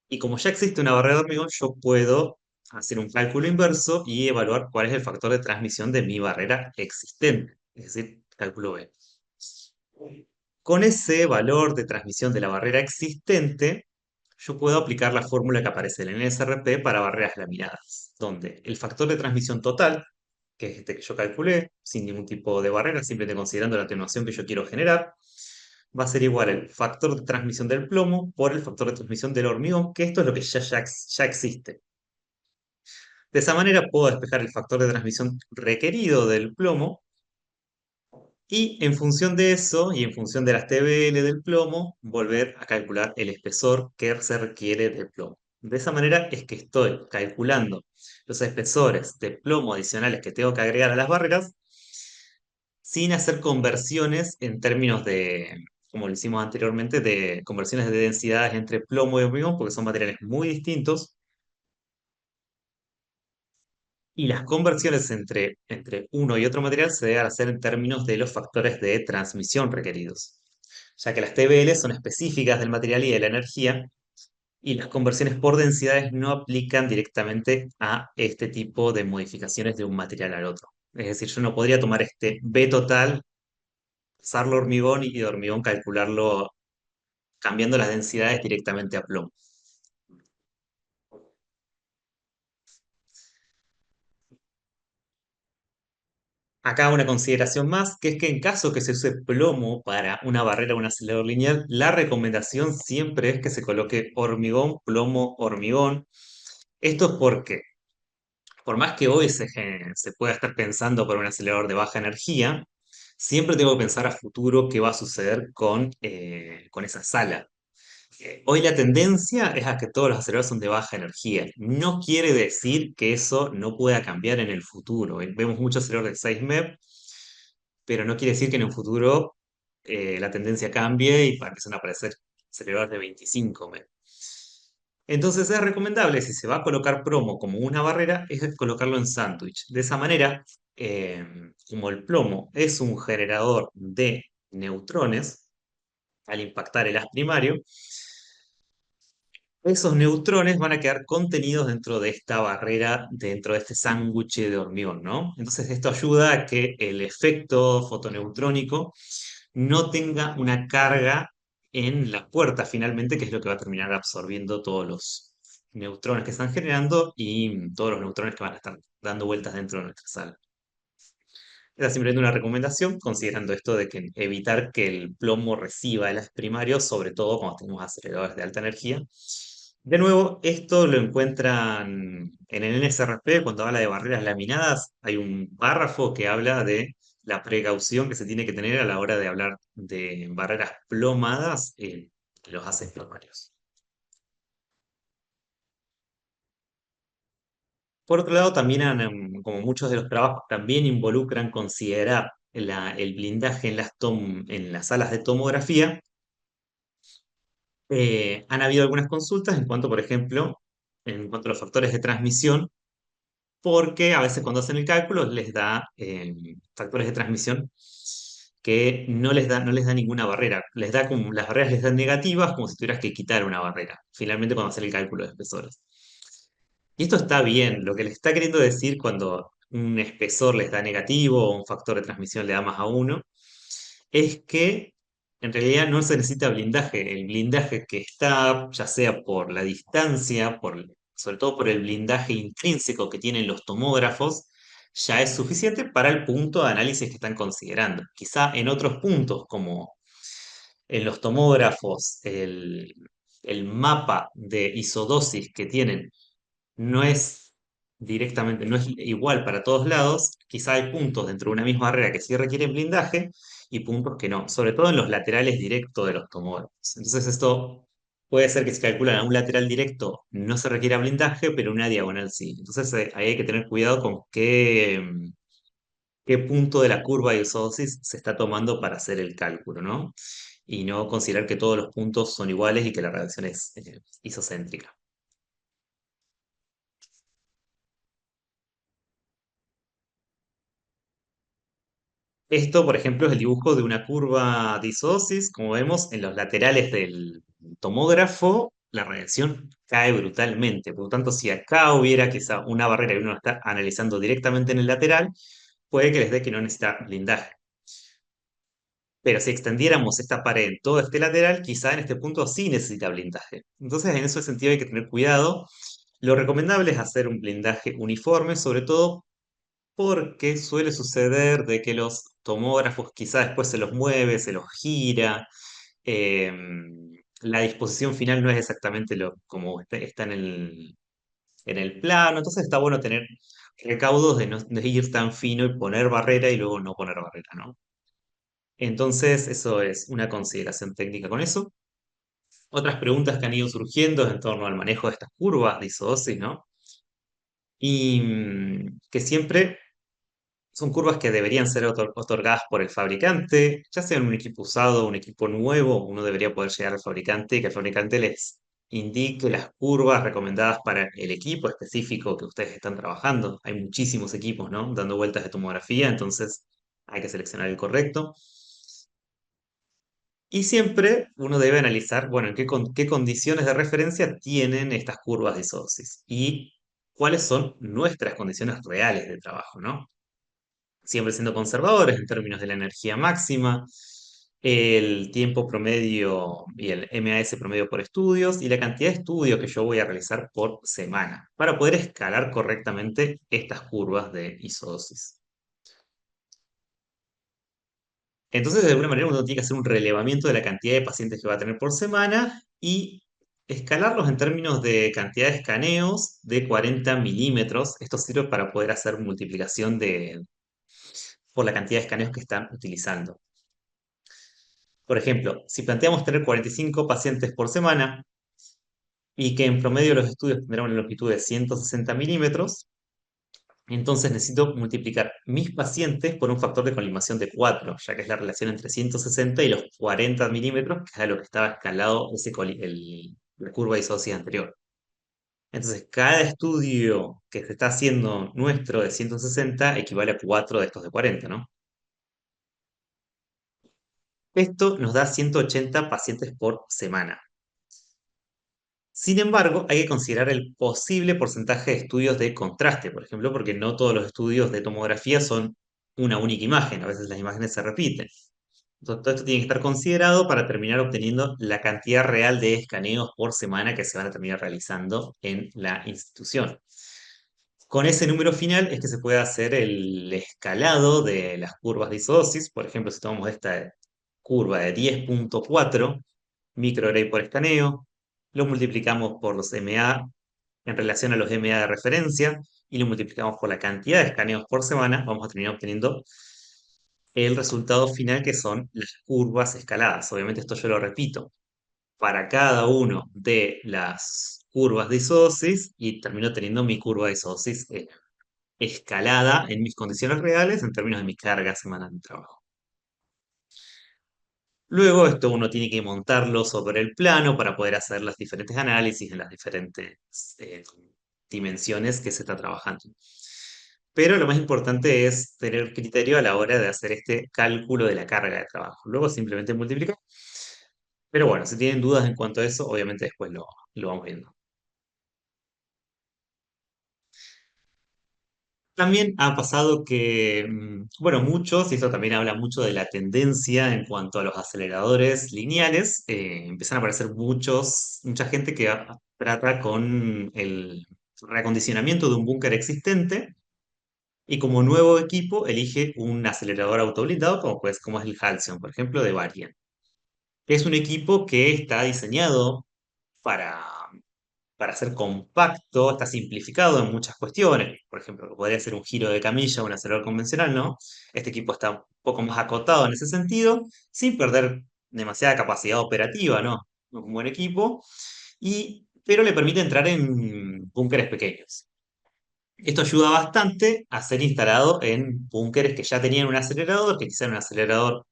Y como ya existe una barrera de hormigón, yo puedo hacer un cálculo inverso y evaluar cuál es el factor de transmisión de mi barrera existente. Es decir, cálculo B. Con ese valor de transmisión de la barrera existente, yo puedo aplicar la fórmula que aparece en el NSRP para barreras laminadas, donde el factor de transmisión total, que es este que yo calculé, sin ningún tipo de barrera, simplemente considerando la atenuación que yo quiero generar, va a ser igual al factor de transmisión del plomo por el factor de transmisión del hormigón, que esto es lo que ya existe. De esa manera puedo despejar el factor de transmisión requerido del plomo y en función de eso y en función de las TBL del plomo, volver a calcular el espesor que se requiere del plomo. De esa manera es que estoy calculando los espesores de plomo adicionales que tengo que agregar a las barreras sin hacer conversiones en términos de, como lo hicimos anteriormente, de conversiones de densidades entre plomo y hormigón, porque son materiales muy distintos. Y las conversiones entre uno y otro material se deben hacer en términos de los factores de transmisión requeridos, ya que las TBL son específicas del material y de la energía, y las conversiones por densidades no aplican directamente a este tipo de modificaciones de un material al otro. Es decir, yo no podría tomar este B total, pasarlo a hormigón y de hormigón calcularlo cambiando las densidades directamente a plomo. Acá una consideración más, que es que en caso que se use plomo para una barrera o un acelerador lineal, la recomendación siempre es que se coloque hormigón, plomo, hormigón. Esto es porque, por más que hoy se pueda estar pensando por un acelerador de baja energía, siempre tengo que pensar a futuro qué va a suceder con esa sala. Hoy la tendencia es a que todos los aceleradores son de baja energía. No quiere decir que eso no pueda cambiar en el futuro. Vemos muchos aceleradores de 6 MeV, pero no quiere decir que en un futuro la tendencia cambie y empiecen a aparecer aceleradores de 25 MeV. Entonces es recomendable, si se va a colocar plomo como una barrera, es colocarlo en sándwich. De esa manera, eh, como el plomo es un generador de neutrones, al impactar el haz primario, esos neutrones van a quedar contenidos dentro de esta barrera, dentro de este sándwich de hormigón, ¿no? Entonces esto ayuda a que el efecto fotoneutrónico no tenga una carga en la puerta finalmente, que es lo que va a terminar absorbiendo todos los neutrones que están generando y todos los neutrones que van a estar dando vueltas dentro de nuestra sala. Era simplemente una recomendación, considerando esto de que evitar que el plomo reciba el haz primario, sobre todo cuando tenemos aceleradores de alta energía. De nuevo, esto lo encuentran en el NSRP, cuando habla de barreras laminadas, hay un párrafo que habla de la precaución que se tiene que tener a la hora de hablar de barreras plomadas en los haces primarios. Por otro lado, también, como muchos de los trabajos también involucran considerar el blindaje en en las salas de tomografía, han habido algunas consultas en cuanto, por ejemplo, en cuanto a los factores de transmisión, porque a veces cuando hacen el cálculo les da factores de transmisión que no les da ninguna barrera. Les da como, las barreras les dan negativas, como si tuvieras que quitar una barrera, finalmente cuando hacen el cálculo de espesores. Y esto está bien, lo que les está queriendo decir cuando un espesor les da negativo o un factor de transmisión le da más a uno, es que en realidad no se necesita blindaje. El blindaje que está, ya sea por la distancia, sobre todo por el blindaje intrínseco que tienen los tomógrafos, ya es suficiente para el punto de análisis que están considerando. Quizá en otros puntos, como en los tomógrafos, el mapa de isodosis que tienen no es no es igual para todos lados. Quizá hay puntos dentro de una misma barrera que sí requieren blindaje y puntos que no, sobre todo en los laterales directos de los tomógrafos. Entonces esto puede ser que si calculan a un lateral directo no se requiera blindaje, pero una diagonal sí. Entonces ahí hay que tener cuidado con qué punto de la curva de isodosis se está tomando para hacer el cálculo, ¿no? Y no considerar que todos los puntos son iguales y que la reacción es isocéntrica. Esto, por ejemplo, es el dibujo de una curva de isosis. Como vemos, en los laterales del tomógrafo, la radiación cae brutalmente. Por lo tanto, si acá hubiera quizá una barrera y uno está analizando directamente en el lateral, puede que les dé que no necesita blindaje. Pero si extendiéramos esta pared en todo este lateral, quizá en este punto sí necesita blindaje. Entonces, en ese sentido hay que tener cuidado. Lo recomendable es hacer un blindaje uniforme, sobre todo porque suele suceder de que los tomógrafos quizá después se los mueve, se los gira, eh, la disposición final no es exactamente como está en el plano, entonces está bueno tener recaudos de no de ir tan fino y poner barrera y luego no poner barrera, ¿no? Entonces, eso es una consideración técnica con eso. Otras preguntas que han ido surgiendo es en torno al manejo de estas curvas de isodosis, ¿no? Y que siempre son curvas que deberían ser otorgadas por el fabricante, ya sea en un equipo usado o un equipo nuevo, uno debería poder llegar al fabricante y que el fabricante les indique las curvas recomendadas para el equipo específico que ustedes están trabajando. Hay muchísimos equipos, ¿no? Dando vueltas de tomografía, entonces hay que seleccionar el correcto. Y siempre uno debe analizar, bueno, qué condiciones de referencia tienen estas curvas de isosis y cuáles son nuestras condiciones reales de trabajo, ¿no? siempre siendo conservadores en términos de la energía máxima, el tiempo promedio y el MAS promedio por estudios y la cantidad de estudios que yo voy a realizar por semana para poder escalar correctamente estas curvas de isodosis. Entonces, de alguna manera, uno tiene que hacer un relevamiento de la cantidad de pacientes que va a tener por semana y escalarlos en términos de cantidad de escaneos de 40 milímetros. Esto sirve para poder hacer multiplicación por la cantidad de escaneos que están utilizando. Por ejemplo, si planteamos tener 45 pacientes por semana y que en promedio los estudios tendrán una longitud de 160 milímetros, entonces necesito multiplicar mis pacientes por un factor de colimación de 4, ya que es la relación entre 160 y los 40 milímetros, que es a lo que estaba escalado la curva de isosis anterior. Entonces, cada estudio que se está haciendo nuestro de 160 equivale a 4 de estos de 40, ¿no? Esto nos da 180 pacientes por semana. Sin embargo, hay que considerar el posible porcentaje de estudios de contraste, por ejemplo, porque no todos los estudios de tomografía son una única imagen, a veces las imágenes se repiten. Entonces, todo esto tiene que estar considerado para terminar obteniendo la cantidad real de escaneos por semana que se van a terminar realizando en la institución. Con ese número final es que se puede hacer el escalado de las curvas de isodosis. Por ejemplo, si tomamos esta curva de 10,4 microarray por escaneo, lo multiplicamos por los MA en relación a los MA de referencia y lo multiplicamos por la cantidad de escaneos por semana, vamos a terminar obteniendo el resultado final que son las curvas escaladas. Obviamente esto yo lo repito para cada uno de las curvas de isodosis y termino teniendo mi curva de isodosis escalada en mis condiciones reales en términos de mi carga semanal de trabajo. Luego esto uno tiene que montarlo sobre el plano para poder hacer los diferentes análisis en las diferentes dimensiones que se está trabajando. Pero lo más importante es tener criterio a la hora de hacer este cálculo de la carga de trabajo. Luego simplemente multiplicar. Pero bueno, si tienen dudas en cuanto a eso, obviamente después lo vamos viendo. También ha pasado que, bueno, muchos, y esto también habla mucho de la tendencia en cuanto a los aceleradores lineales, empiezan a aparecer mucha gente que trata con el reacondicionamiento de un búnker existente y como nuevo equipo elige un acelerador autoblindado como, pues, como es el Halcyon, por ejemplo, de Varian. Es un equipo que está diseñado para ser compacto, está simplificado en muchas cuestiones. Por ejemplo, que podría ser un giro de camilla o un acelerador convencional, ¿no? Este equipo está un poco más acotado en ese sentido, sin perder demasiada capacidad operativa, ¿no? Es un buen equipo, pero le permite entrar en búnkeres pequeños. Esto ayuda bastante a ser instalado en búnkeres que ya tenían un acelerador, que quizá era un acelerador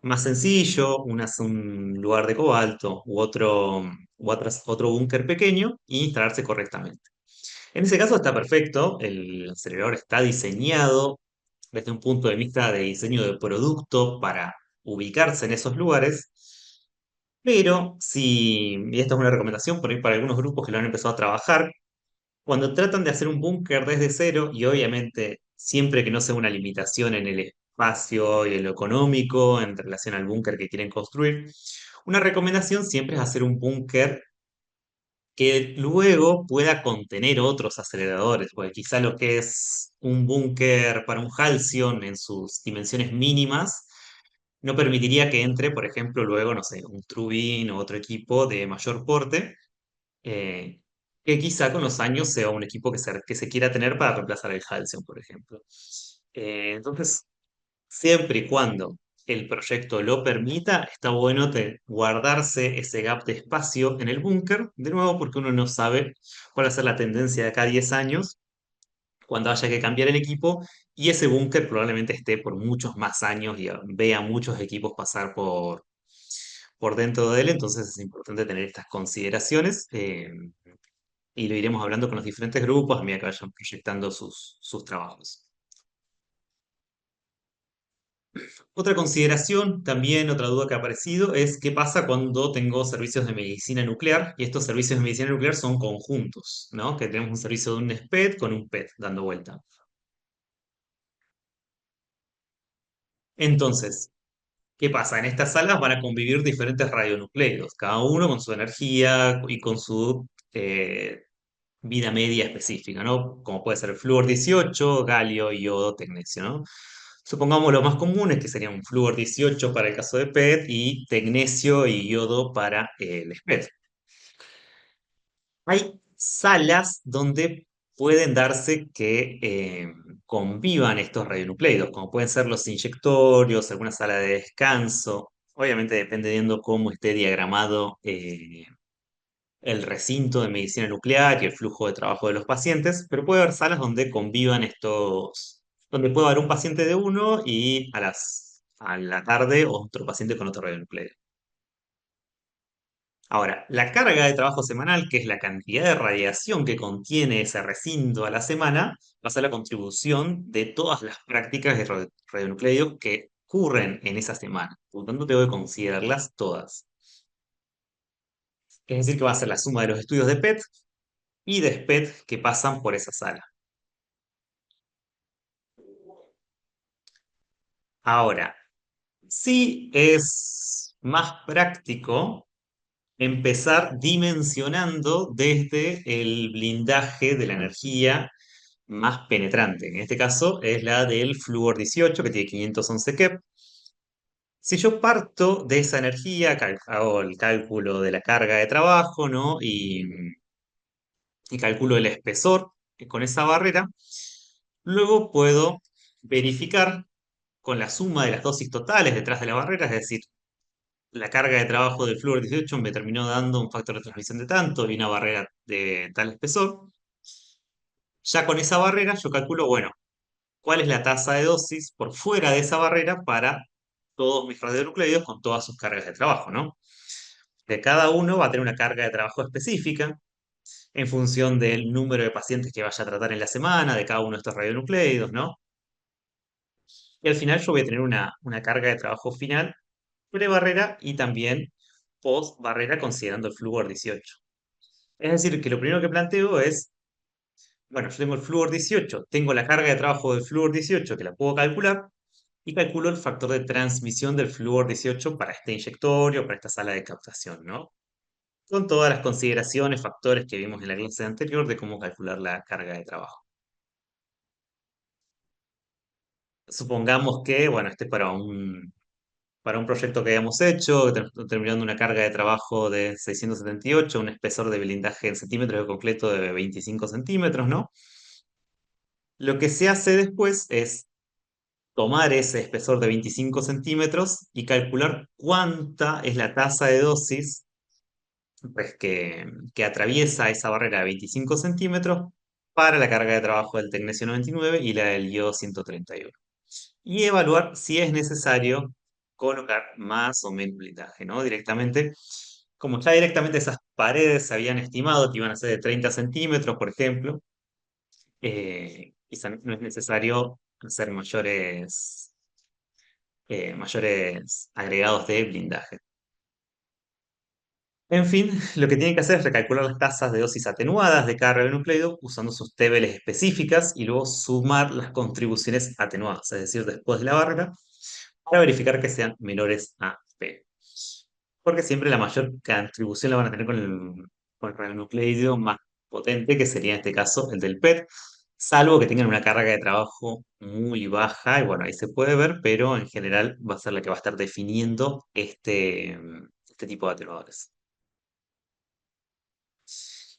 más sencillo, un lugar de cobalto otro búnker pequeño y instalarse correctamente. En ese caso está perfecto, el acelerador está diseñado desde un punto de vista de diseño de producto para ubicarse en esos lugares, pero si, y esta es una recomendación por ahí para algunos grupos que lo han empezado a trabajar, cuando tratan de hacer un búnker desde cero, y obviamente siempre que no sea una limitación en el espacio y en lo económico en relación al búnker que quieren construir, una recomendación siempre es hacer un búnker que luego pueda contener otros aceleradores, porque quizá lo que es un búnker para un Halcyon en sus dimensiones mínimas no permitiría que entre, por ejemplo, luego, no sé, un Trubin o otro equipo de mayor porte eh, que quizá con los años sea un equipo que se quiera tener para reemplazar el Halcyon, por ejemplo. Entonces, siempre y cuando el proyecto lo permita, está bueno guardarse ese gap de espacio en el búnker, de nuevo porque uno no sabe cuál va a ser la tendencia de acá a 10 años, cuando haya que cambiar el equipo, y ese búnker probablemente esté por muchos más años y vea muchos equipos pasar por dentro de él, entonces es importante tener estas consideraciones. Y lo iremos hablando con los diferentes grupos a medida que vayan proyectando sus trabajos. Otra consideración, también otra duda que ha aparecido, es qué pasa cuando tengo servicios de medicina nuclear, y estos servicios de medicina nuclear son conjuntos, ¿no? Que tenemos un servicio de un SPET con un PET dando vuelta. Entonces, ¿qué pasa? En estas salas van a convivir diferentes radionucleidos, cada uno con su energía y con su vida media específica, ¿no? Como puede ser el flúor 18, galio, yodo, tecnecio, ¿no? Supongamos los más comunes, que serían un flúor 18 para el caso de PET y tecnecio y yodo para el SPET. Hay salas donde pueden darse que convivan estos radionucleidos, como pueden ser los inyectorios, alguna sala de descanso, obviamente dependiendo cómo esté diagramado el recinto de medicina nuclear y el flujo de trabajo de los pacientes, pero puede haber salas donde convivan estos, donde puede haber un paciente de uno y a la tarde otro paciente con otro radionucleido. Ahora, la carga de trabajo semanal, que es la cantidad de radiación que contiene ese recinto a la semana, va a ser la contribución de todas las prácticas de radionucleidos que ocurren en esa semana. Por lo tanto, tengo que considerarlas todas. Es decir, que va a ser la suma de los estudios de PET y de SPET que pasan por esa sala. Ahora, sí es más práctico empezar dimensionando desde el blindaje de la energía más penetrante. En este caso es la del flúor 18, que tiene 511 keV. Si yo parto de esa energía, hago el cálculo de la carga de trabajo, ¿no? Y calculo el espesor con esa barrera, luego puedo verificar con la suma de las dosis totales detrás de la barrera, es decir, la carga de trabajo del flúor 18 me terminó dando un factor de transmisión de tanto y una barrera de tal espesor. Ya con esa barrera yo calculo, bueno, cuál es la tasa de dosis por fuera de esa barrera para todos mis radionucleidos con todas sus cargas de trabajo, ¿no? De cada uno va a tener una carga de trabajo específica en función del número de pacientes que vaya a tratar en la semana, de cada uno de estos radionucleidos, ¿no? Y al final yo voy a tener una carga de trabajo final pre-barrera y también post-barrera considerando el flúor 18. Es decir, que lo primero que planteo es, bueno, yo tengo el flúor 18, tengo la carga de trabajo del flúor 18 que la puedo calcular y calculo el factor de transmisión del flúor 18 para este inyectorio, para esta sala de captación, ¿no? Con todas las consideraciones, factores que vimos en la clase anterior de cómo calcular la carga de trabajo. Supongamos que, bueno, este es para un proyecto que hayamos hecho, terminando una carga de trabajo de 678, un espesor de blindaje en centímetros de concreto de 25 centímetros, ¿no? Lo que se hace después es tomar ese espesor de 25 centímetros y calcular cuánta es la tasa de dosis pues, que atraviesa esa barrera de 25 centímetros para la carga de trabajo del tecnecio 99 y la del yodo 131. Y evaluar si es necesario colocar más o menos blindaje, ¿no? Directamente, como ya directamente esas paredes se habían estimado que iban a ser de 30 centímetros, por ejemplo, quizá no es necesario hacer mayores agregados de blindaje. En fin, lo que tienen que hacer es recalcular las tasas de dosis atenuadas de cada radionucleido usando sus TBL específicas y luego sumar las contribuciones atenuadas, es decir, después de la barrera, para verificar que sean menores a P. Porque siempre la mayor contribución la van a tener con el radionucleido más potente, que sería en este caso el del PET, salvo que tengan una carga de trabajo muy baja, y bueno, ahí se puede ver, pero en general va a ser la que va a estar definiendo este tipo de atenuadores.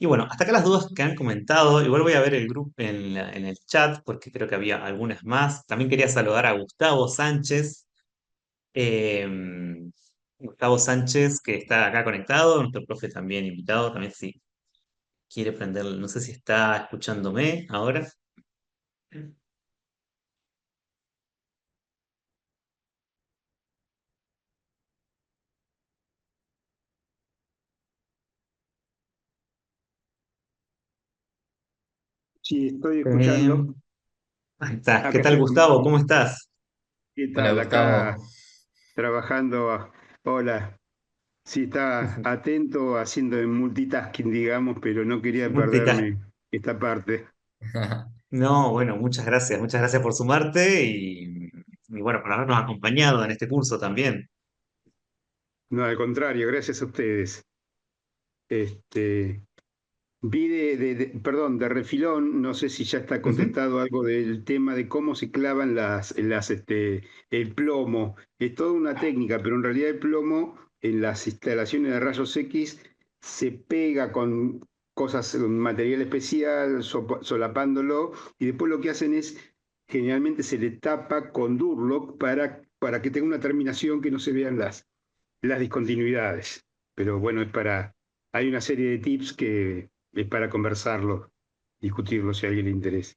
Y bueno, hasta acá las dudas que han comentado. Igual voy a ver el grupo en el chat porque creo que había algunas más. También quería saludar a Gustavo Sánchez. eh, Gustavo Sánchez, que está acá conectado, nuestro profe también invitado. También si quiere prender, no sé si está escuchándome ahora. Sí, estoy Eh, escuchando. Ahí está. ¿Qué Acá tal, estoy Gustavo? escuchando. ¿Cómo estás? ¿Qué Hola tal? Acá Gustavo. trabajando. Hola. Sí, estaba atento haciendo el multitasking, digamos, pero no quería Multitask. perderme esta parte. No, bueno, muchas gracias por sumarte y bueno, por habernos acompañado en este curso también. No, al contrario, gracias a ustedes. Este, Vi perdón, de refilón, no sé si ya está Ujú. contestado algo del tema de cómo se clavan el plomo. Es toda una técnica, pero en realidad el plomo en las instalaciones de rayos X se pega con cosas, un material especial, solapándolo, y después lo que hacen es, generalmente se le tapa con Durlock para que tenga una terminación que no se vean las discontinuidades. Pero bueno, hay una serie de tips que es para conversarlo, discutirlo si a alguien le interesa.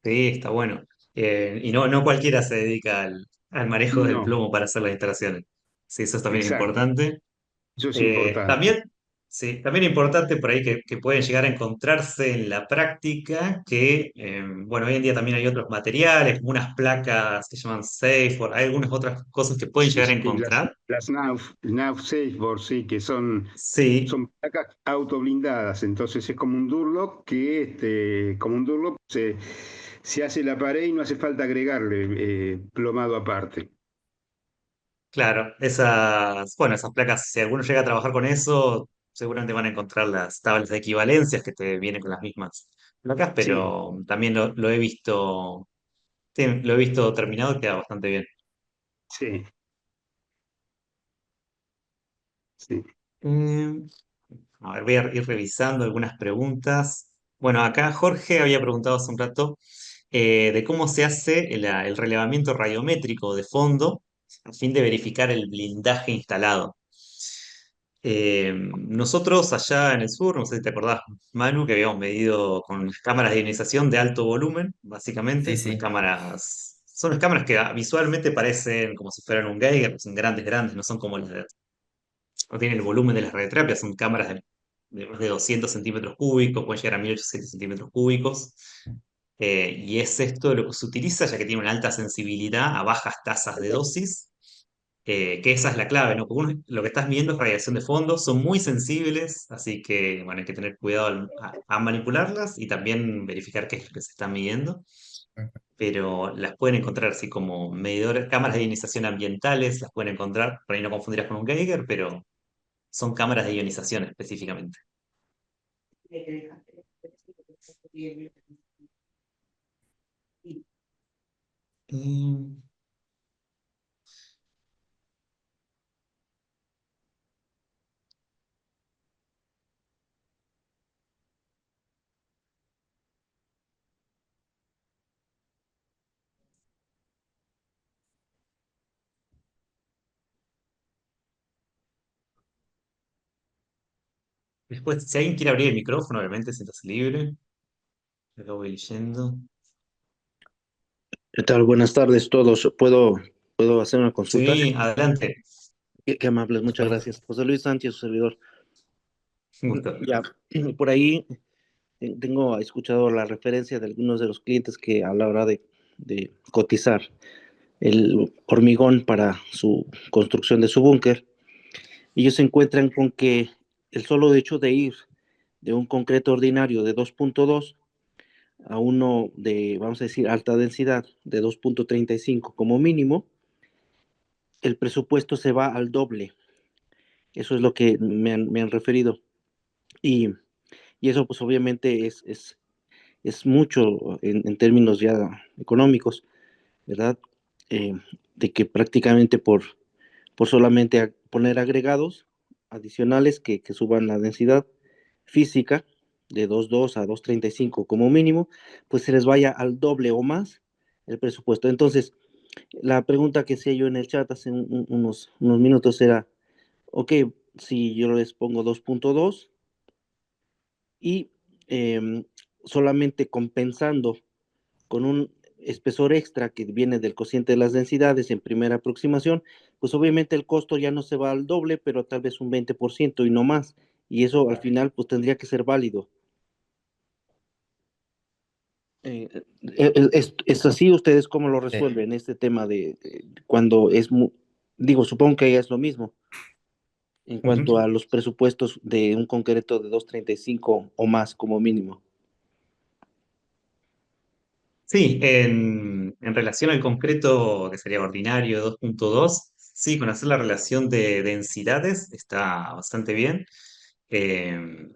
Sí, está bueno. Y no, no cualquiera se dedica al manejo del No, plomo para hacer las instalaciones. Sí, eso también es exacto, importante. eso es importante. También, sí, también es importante por ahí que pueden llegar a encontrarse en la práctica que, bueno, hoy en día también hay otros materiales, como unas placas que se llaman SafeBoard, hay algunas otras cosas que pueden Sí, llegar a sí, encontrar. las NAV Safeboard, sí, que Sí, son placas autoblindadas, entonces es como un Durlock como un Durlock se hace la pared y no hace falta agregarle plomado aparte. claro, esas placas, si alguno llega a trabajar con eso, seguramente van a encontrar las tablas de equivalencias que te vienen con las mismas placas, Sí, pero también lo he visto, sí, lo he visto terminado y queda bastante bien. sí, sí. Eh, a ver, voy a ir revisando algunas preguntas. Bueno, acá Jorge había preguntado hace un rato de cómo se hace el relevamiento radiométrico de fondo a fin de verificar el blindaje instalado. Nosotros allá en el sur, no sé si te acordás, Manu, que habíamos medido con las cámaras de ionización de alto volumen, básicamente, Sí, sí. son las cámaras que visualmente parecen como si fueran un Geiger, son grandes, grandes, no son como no tienen el volumen de las radioterapias, son cámaras de más de 200 centímetros cúbicos, pueden llegar a 1800 centímetros cúbicos, y es esto lo que se utiliza ya que tiene una alta sensibilidad a bajas tasas de dosis, que esa es la clave, ¿no? Porque lo que estás viendo es radiación de fondo, son muy sensibles, así que bueno, hay que tener cuidado a manipularlas y también verificar qué es lo que se está midiendo. Pero las pueden encontrar así como medidores, cámaras de ionización ambientales, las pueden encontrar, por ahí no confundirás con un Geiger, pero son cámaras de ionización específicamente. Y después, si alguien quiere abrir el micrófono, obviamente siéntase libre. Acá voy leyendo. ¿Qué tal? Buenas tardes todos. ¿Puedo hacer una consulta? Sí, adelante. Qué amables, Por muchas supuesto. gracias. José Luis Sánchez, su servidor. Un gusto. Ya, por ahí tengo escuchado la referencia de algunos de los clientes que a la hora de cotizar el hormigón para su construcción de su búnker, ellos se encuentran con que el solo hecho de ir de un concreto ordinario de 2.2 a uno de, vamos a decir, alta densidad de 2.35 como mínimo, el presupuesto se va al doble. Eso es lo que me han referido. Y, y eso pues obviamente es mucho en términos ya económicos, ¿verdad? Eh, de que prácticamente por solamente poner agregados adicionales que suban la densidad física de 2.2 a 2.35 como mínimo, pues se les vaya al doble o más el presupuesto. Entonces, la pregunta que hacía yo en el chat hace unos minutos era, ok, si yo les pongo 2.2 y solamente compensando con un espesor extra que viene del cociente de las densidades en primera aproximación, pues obviamente el costo ya no se va al doble, pero tal vez un 20% y no más. Y eso al final pues tendría que ser válido. ¿Es así? ¿Ustedes cómo lo Eh, resuelven este tema de cuando digo, supongo que ya es lo mismo en cuanto Ujú. a los presupuestos de un concreto de 2.35 o más como mínimo? Sí, en relación al concreto que sería ordinario 2.2, sí, con hacer la relación de densidades está bastante bien. Eh,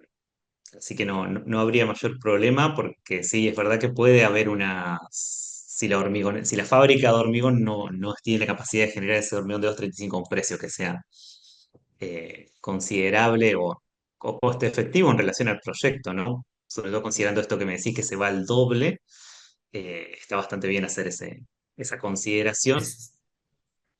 Así que no habría mayor problema porque sí, es verdad que puede haber si la fábrica de hormigón no tiene la capacidad de generar ese hormigón de 235 a un precio que sea considerable o coste efectivo en relación al proyecto, ¿no? Sobre todo considerando esto que me decís que se va al doble, está bastante bien hacer esa consideración. Es-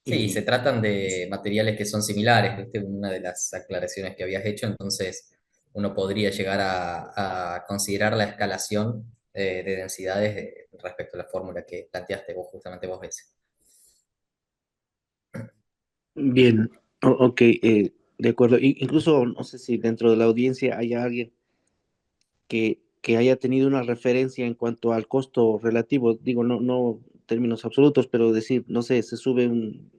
sí, se Y tratan de materiales que son similares, ¿viste? Una de las aclaraciones que habías hecho, entonces uno podría llegar a considerar la escalación de densidades respecto a la fórmula que planteaste vos, justamente vos ves. Bien, ok, de acuerdo. Incluso no sé si dentro de la audiencia hay alguien que haya tenido una referencia en cuanto al costo relativo, digo, no términos absolutos, pero decir, no sé, se sube un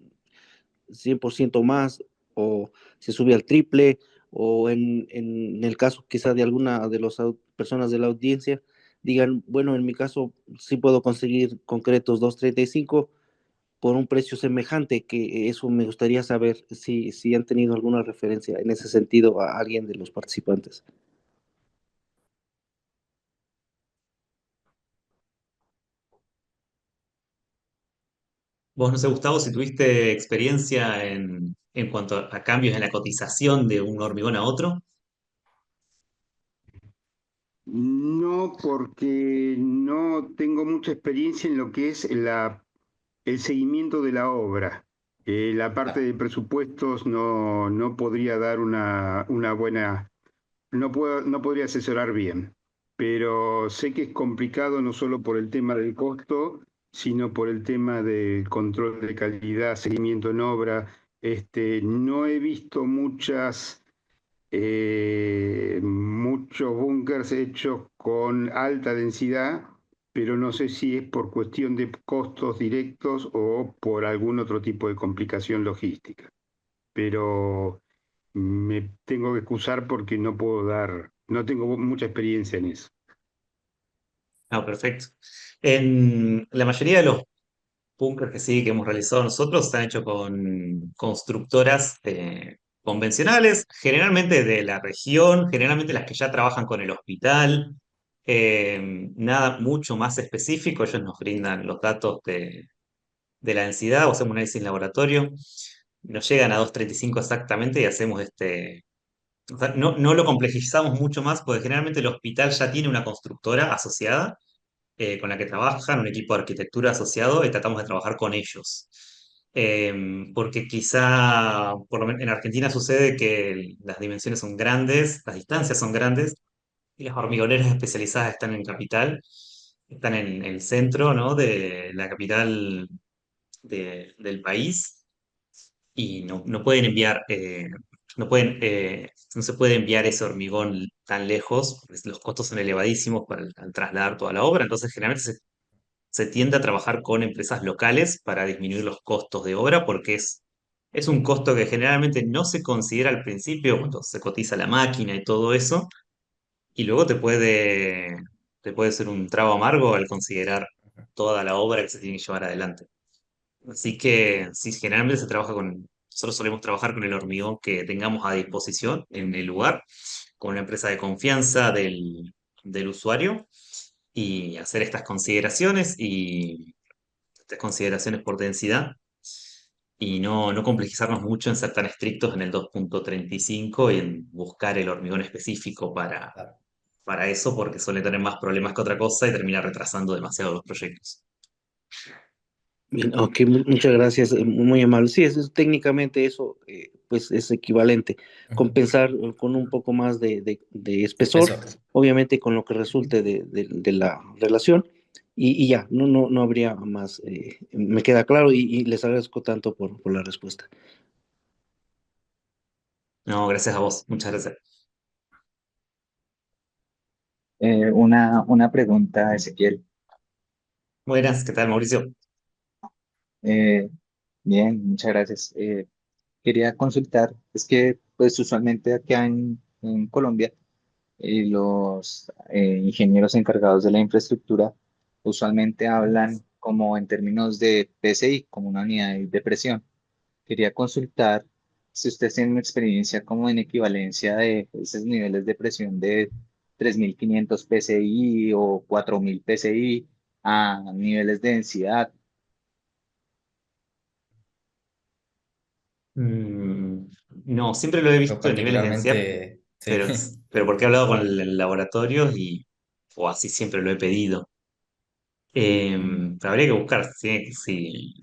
100% más o se sube al triple, o en el caso quizá de alguna de las personas de la audiencia, digan, bueno, en mi caso sí puedo conseguir concretos 235 por un precio semejante, que eso me gustaría saber si han tenido alguna referencia en ese sentido a alguien de los participantes. vos, no sé, Gustavo, si tuviste experiencia en cuanto a cambios en la cotización de un hormigón a otro. No, porque no tengo mucha experiencia en lo que es el seguimiento de la obra. La parte Claro. de presupuestos no podría dar una buena, no podría asesorar bien, pero sé que es complicado no solo por el tema del costo, sino por el tema del control de calidad, seguimiento en obra. No he visto muchos búnkers hechos con alta densidad, pero no sé si es por cuestión de costos directos o por algún otro tipo de complicación logística. Pero me tengo que excusar porque no tengo mucha experiencia en eso. Ah, perfecto. En la mayoría de los bunkers que sí que hemos realizado nosotros están hechos con constructoras convencionales, generalmente de la región, generalmente las que ya trabajan con el hospital. Nada mucho más específico, ellos nos brindan los datos de la densidad o hacemos un análisis en laboratorio. Nos llegan a 235 exactamente y hacemos o sea, no lo complejizamos mucho más porque generalmente el hospital ya tiene una constructora asociada con la que trabajan, un equipo de arquitectura asociado y tratamos de trabajar con ellos. Porque quizá, por lo menos en Argentina sucede que las dimensiones son grandes, las distancias son grandes y las hormigoneras especializadas están en capital, están en el centro, ¿no? De la capital del país y no pueden enviar, no se puede enviar ese hormigón tan lejos, porque los costos son elevadísimos para al trasladar toda la obra, entonces generalmente se tiende a trabajar con empresas locales para disminuir los costos de obra, porque es un costo que generalmente no se considera al principio cuando se cotiza la máquina y todo eso, y luego te puede ser un trago amargo al considerar toda la obra que se tiene que llevar adelante. Así que sí, generalmente nosotros solemos trabajar con el hormigón que tengamos a disposición en el lugar, con una empresa de confianza del usuario y hacer estas consideraciones por densidad y no complejizarnos mucho en ser tan estrictos en el 2.35 y en buscar el hormigón específico Claro. para eso, porque suele tener más problemas que otra cosa y termina retrasando demasiado los proyectos. Bien, ok, muchas gracias, muy amable. Sí, técnicamente eso pues es equivalente. Ujú. Compensar con un poco más de De espesor, espesor. obviamente con lo que resulte de la relación, y ya, no habría más. Me queda claro y les agradezco tanto por la respuesta. No, gracias a vos, muchas gracias. Una pregunta, Ezequiel. Buenas, ¿qué tal, Mauricio? Eh, Bien, muchas gracias. Quería consultar, es que pues usualmente acá en Colombia los ingenieros encargados de la infraestructura usualmente hablan como en términos de PSI, como una unidad de presión. Quería consultar si ustedes tienen experiencia como en equivalencia de esos niveles de presión de 3.500 PSI o 4.000 PSI a niveles de densidad. Mm, no, siempre lo he Yo visto en niveles de densidad, particularmente, sí. pero porque he hablado con el laboratorio o así siempre lo he pedido. Pero habría que buscar si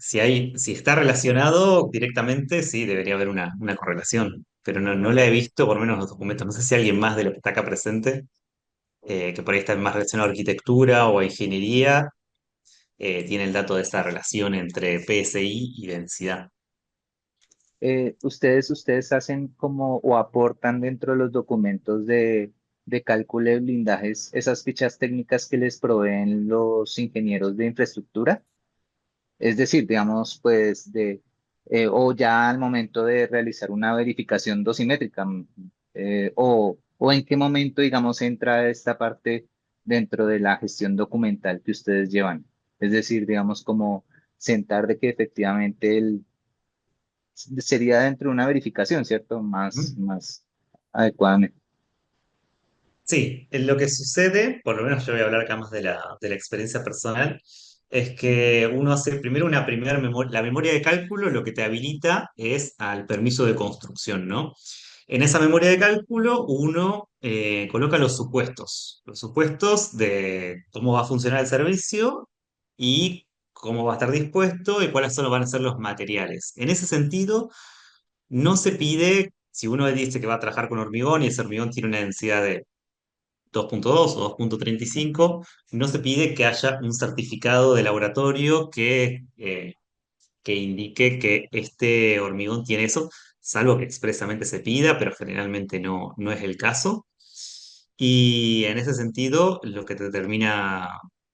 está relacionado directamente, sí, debería haber una correlación, pero no la he visto, por lo menos en los documentos. No sé si alguien más de lo que está acá presente, que por ahí está más relacionado a arquitectura o a ingeniería, tiene el dato de esa relación entre PSI y densidad. Ustedes hacen como o aportan dentro de los documentos de cálculo de blindajes esas fichas técnicas que les proveen los ingenieros de infraestructura. Es decir, digamos, pues o ya al momento de realizar una verificación dosimétrica, o en qué momento, digamos, entra esta parte dentro de la gestión documental que ustedes llevan. Es decir, digamos, como sentar de que efectivamente sería dentro de una verificación, ¿cierto? Más adecuadamente. Sí, en lo que sucede, por lo menos yo voy a hablar acá más de la experiencia personal, es que uno hace primero una primera memoria, la memoria de cálculo lo que te habilita es al permiso de construcción, ¿no? En esa memoria de cálculo uno coloca los supuestos de cómo va a funcionar el servicio y cómo va a estar dispuesto y cuáles solo van a ser los materiales. En ese sentido, no se pide, si uno dice que va a trabajar con hormigón y ese hormigón tiene una densidad de 2.2 o 2.35, no se pide que haya un certificado de laboratorio que indique que este hormigón tiene eso, salvo que expresamente se pida, pero generalmente no es el caso. Y en ese sentido, lo que te determina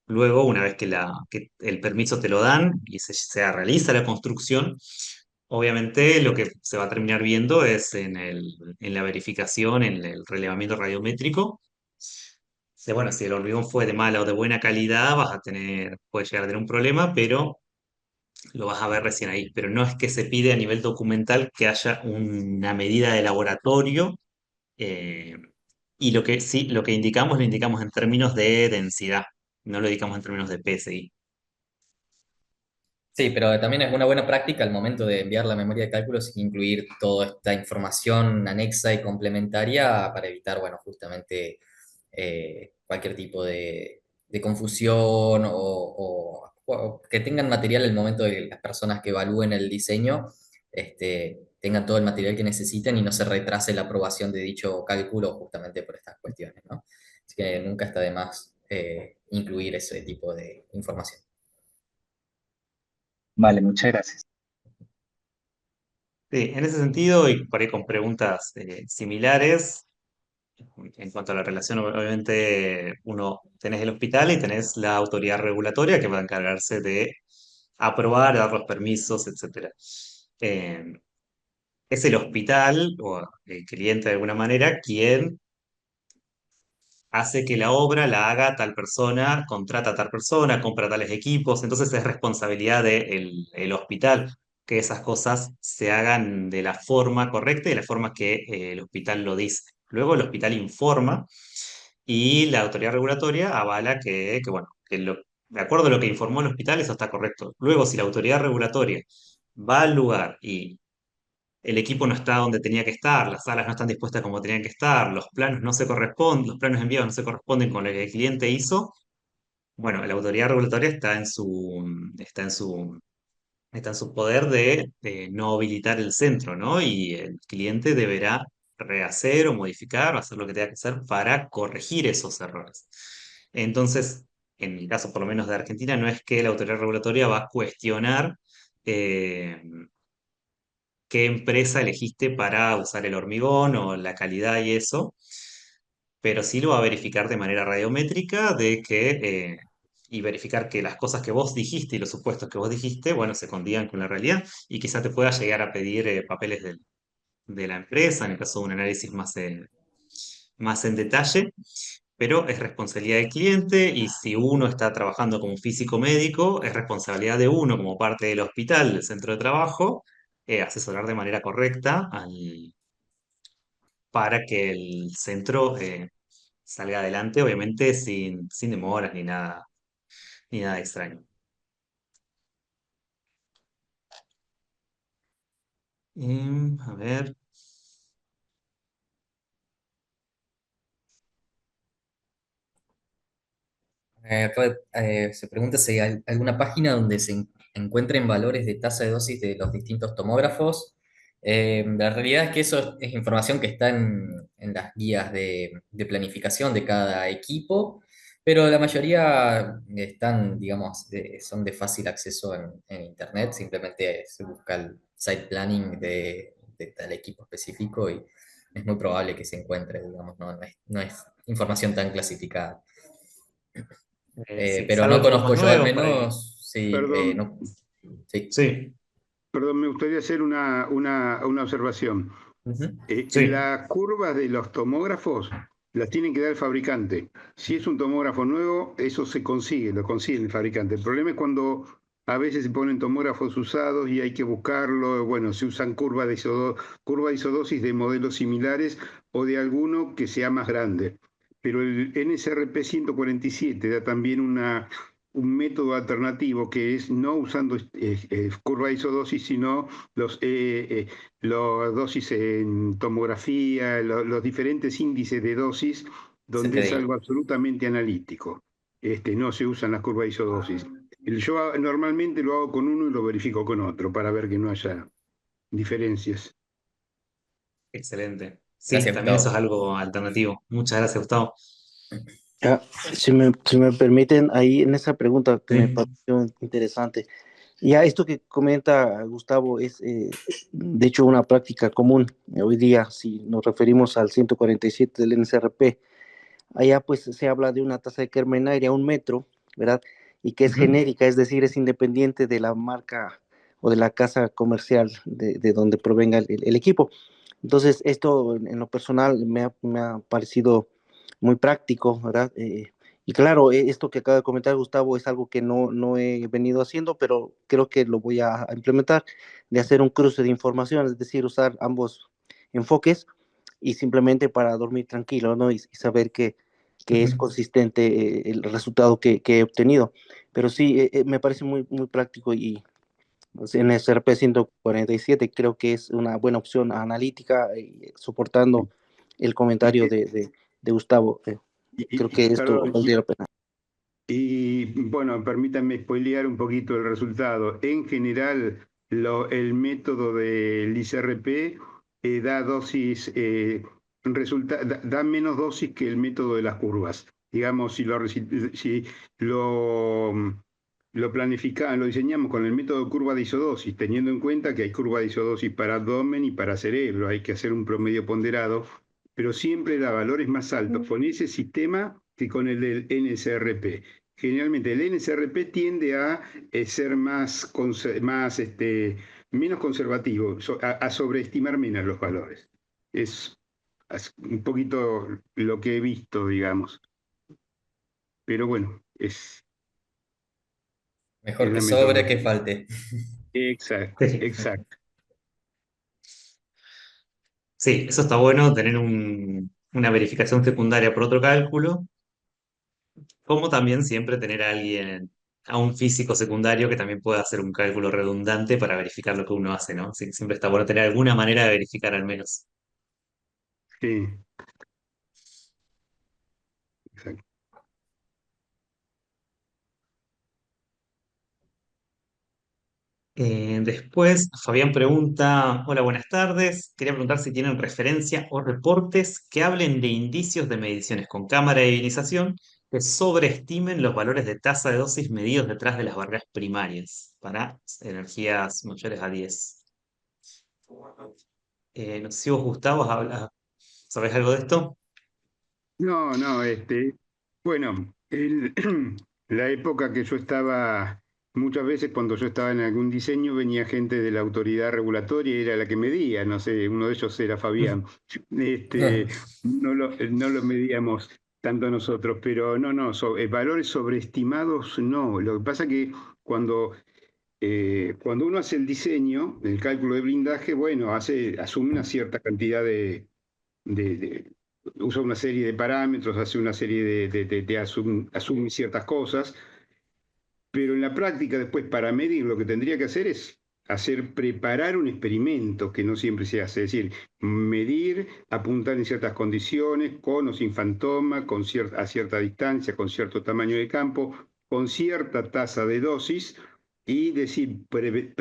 luego, una vez que el permiso te lo dan y se realiza la construcción, obviamente lo que se va a terminar viendo es en la verificación, en el relevamiento radiométrico. Bueno, si el hormigón fue de mala o de buena calidad, puede llegar a tener un problema, pero lo vas a ver recién ahí. Pero no es que se pide a nivel documental que haya una medida de laboratorio. eh, y lo que sí, lo que indicamos, lo indicamos en términos de densidad, no lo indicamos en términos de PSI. Sí, pero también es una buena práctica al momento de enviar la memoria de cálculos incluir toda esta información anexa y complementaria para evitar, bueno, justamente cualquier tipo de confusión o que tengan material el momento de las personas que evalúen el diseño, tengan todo el material que necesiten y no se retrase la aprobación de dicho cálculo justamente por estas cuestiones, ¿no? Así que nunca está de más incluir ese tipo de información. Vale, muchas gracias. Sí, en ese sentido, y por ahí con preguntas similares, en cuanto a la relación, obviamente uno tenés el hospital y tenés la autoridad regulatoria que va a encargarse de aprobar, dar los permisos, etcétera. Eh, es el hospital o el cliente de alguna manera quien hace que la obra la haga tal persona, contrata a tal persona, compra tales equipos, entonces es responsabilidad del el hospital que esas cosas se hagan de la forma correcta y de la forma que el hospital lo dice. Luego el hospital informa y la autoridad regulatoria avala bueno, de acuerdo a lo que informó el hospital, eso está correcto. Luego, si la autoridad regulatoria va al lugar y el equipo no está donde tenía que estar, las salas no están dispuestas como tenían que estar, los planos no se corresponden, los planos enviados no se corresponden con lo que el cliente hizo, bueno, la autoridad regulatoria está en su poder de no habilitar el centro, ¿no? Y el cliente deberá rehacer o modificar o hacer lo que tenga que hacer para corregir esos errores. Entonces, en el caso por lo menos de Argentina, no es que la autoridad regulatoria va a cuestionar eh, qué empresa elegiste para usar el hormigón o la calidad y eso, pero sí lo va a verificar de manera radiométrica y verificar que las cosas que vos dijiste y los supuestos que vos dijiste, bueno, se condigan con la realidad y quizá te pueda llegar a pedir papeles de la empresa, en el caso de un análisis más en detalle. pero es responsabilidad del cliente y si uno está trabajando como físico médico, es responsabilidad de uno como parte del hospital, del centro de trabajo, asesorar de manera correcta para que el centro salga adelante, obviamente sin demoras ni nada extraño. A ver. Acá, se pregunta si hay alguna página donde encuentren valores de tasa de dosis de los distintos tomógrafos. La realidad es que eso es información que está en las guías de planificación de cada equipo, pero la mayoría están, digamos, son de fácil acceso en Internet. Simplemente se busca el site planning de tal equipo específico y es muy probable que se encuentre, digamos, no es información tan clasificada. Sí, Pero salvo no equipos más conozco yo al nuevos, por ahí. menos, sí, Perdón, no, sí. Sí, perdón, me gustaría hacer una observación. Ujú. sí. Las curvas de los tomógrafos las tiene que dar el fabricante. Si es un tomógrafo nuevo, eso se consigue, lo consigue el fabricante. El problema es cuando a veces se ponen tomógrafos usados y hay que buscarlo. Bueno, se usan curva de isodosis de modelos similares o de alguno que sea más grande. Pero el NSRP 147 da también un método alternativo que es no usando curva de isodosis, sino los las dosis en tomografía, los diferentes índices de dosis, donde es CTDI. algo absolutamente analítico. No se usan las curvas de isodosis. Yo normalmente lo hago con uno y lo verifico con otro para ver que no haya diferencias. Excelente. Sí, Gracias, también eso es Gustavo. algo alternativo. Muchas gracias, Gustavo. Ah, si me permiten, ahí en esa pregunta que me Sí. pareció interesante, ya esto que comenta Gustavo es de hecho una práctica común hoy día, si nos referimos al 147 del NSRP, allá pues se habla de una tasa de Kerman aire a 1 metro, ¿verdad? Y que es Ujú. genérica, es decir, es independiente de la marca o de la casa comercial de donde provenga el equipo. Entonces, esto en lo personal me ha parecido muy práctico, ¿verdad? Y claro, esto que acaba de comentar Gustavo es algo que no he venido haciendo, pero creo que lo voy a implementar, de hacer un cruce de información, es decir, usar ambos enfoques y simplemente para dormir tranquilo, ¿no? Y saber que es Ujú. consistente el resultado que he obtenido. Pero sí, me parece muy, muy práctico y en el CRP 147 creo que es una buena opción analítica, soportando el comentario Y, de Gustavo. Creo que esto perdón, valdría la pena. y bueno, permítanme spoilear un poquito el resultado. En general, el método del ICRP da dosis, da menos dosis que el método de las curvas. Digamos, si lo, lo planificamos, lo diseñamos con el método de curva de isodosis, teniendo en cuenta que hay curva de isodosis para abdomen y para cerebro, hay que hacer un promedio ponderado, pero siempre da valores más altos con ese sistema que con el del NSRP. Generalmente el NSRP tiende a ser menos conservativo, a sobreestimar menos los valores. Es un poquito lo que he visto, digamos. Pero bueno, es Mejor que la sobre que metodología. falte. Exacto, Sí. exacto. Sí, eso está bueno, tener una verificación secundaria por otro cálculo, como también siempre tener a alguien, a un físico secundario que también pueda hacer un cálculo redundante para verificar lo que uno hace, ¿no? Sí, siempre está bueno tener alguna manera de verificar al menos. Sí, exacto. Después, Fabián pregunta, hola, buenas tardes. Quería preguntar si tienen referencia o reportes que hablen de indicios de mediciones con cámara de ionización que sobreestimen los valores de tasa de dosis medidos detrás de las barreras primarias para energías mayores a 10. No sé si vos, Gustavo, ¿sabés algo de esto? No, no, bueno, la época que yo estaba, muchas veces cuando yo estaba en algún diseño venía gente de la autoridad regulatoria y era la que medía, no sé, uno de ellos era Fabián. No lo medíamos tanto nosotros, pero no, valores sobreestimados no. Lo que pasa que cuando, cuando uno hace el diseño, el cálculo de blindaje, bueno, asume una cierta cantidad de- de- usa una serie de parámetros, hace una serie asume ciertas cosas, pero en la práctica después para medir lo que tendría que hacer es preparar un experimento que no siempre se hace, es decir, medir, apuntar en ciertas condiciones, con o sin fantoma, a cierta distancia, con cierto tamaño de campo, con cierta tasa de dosis y decir, prever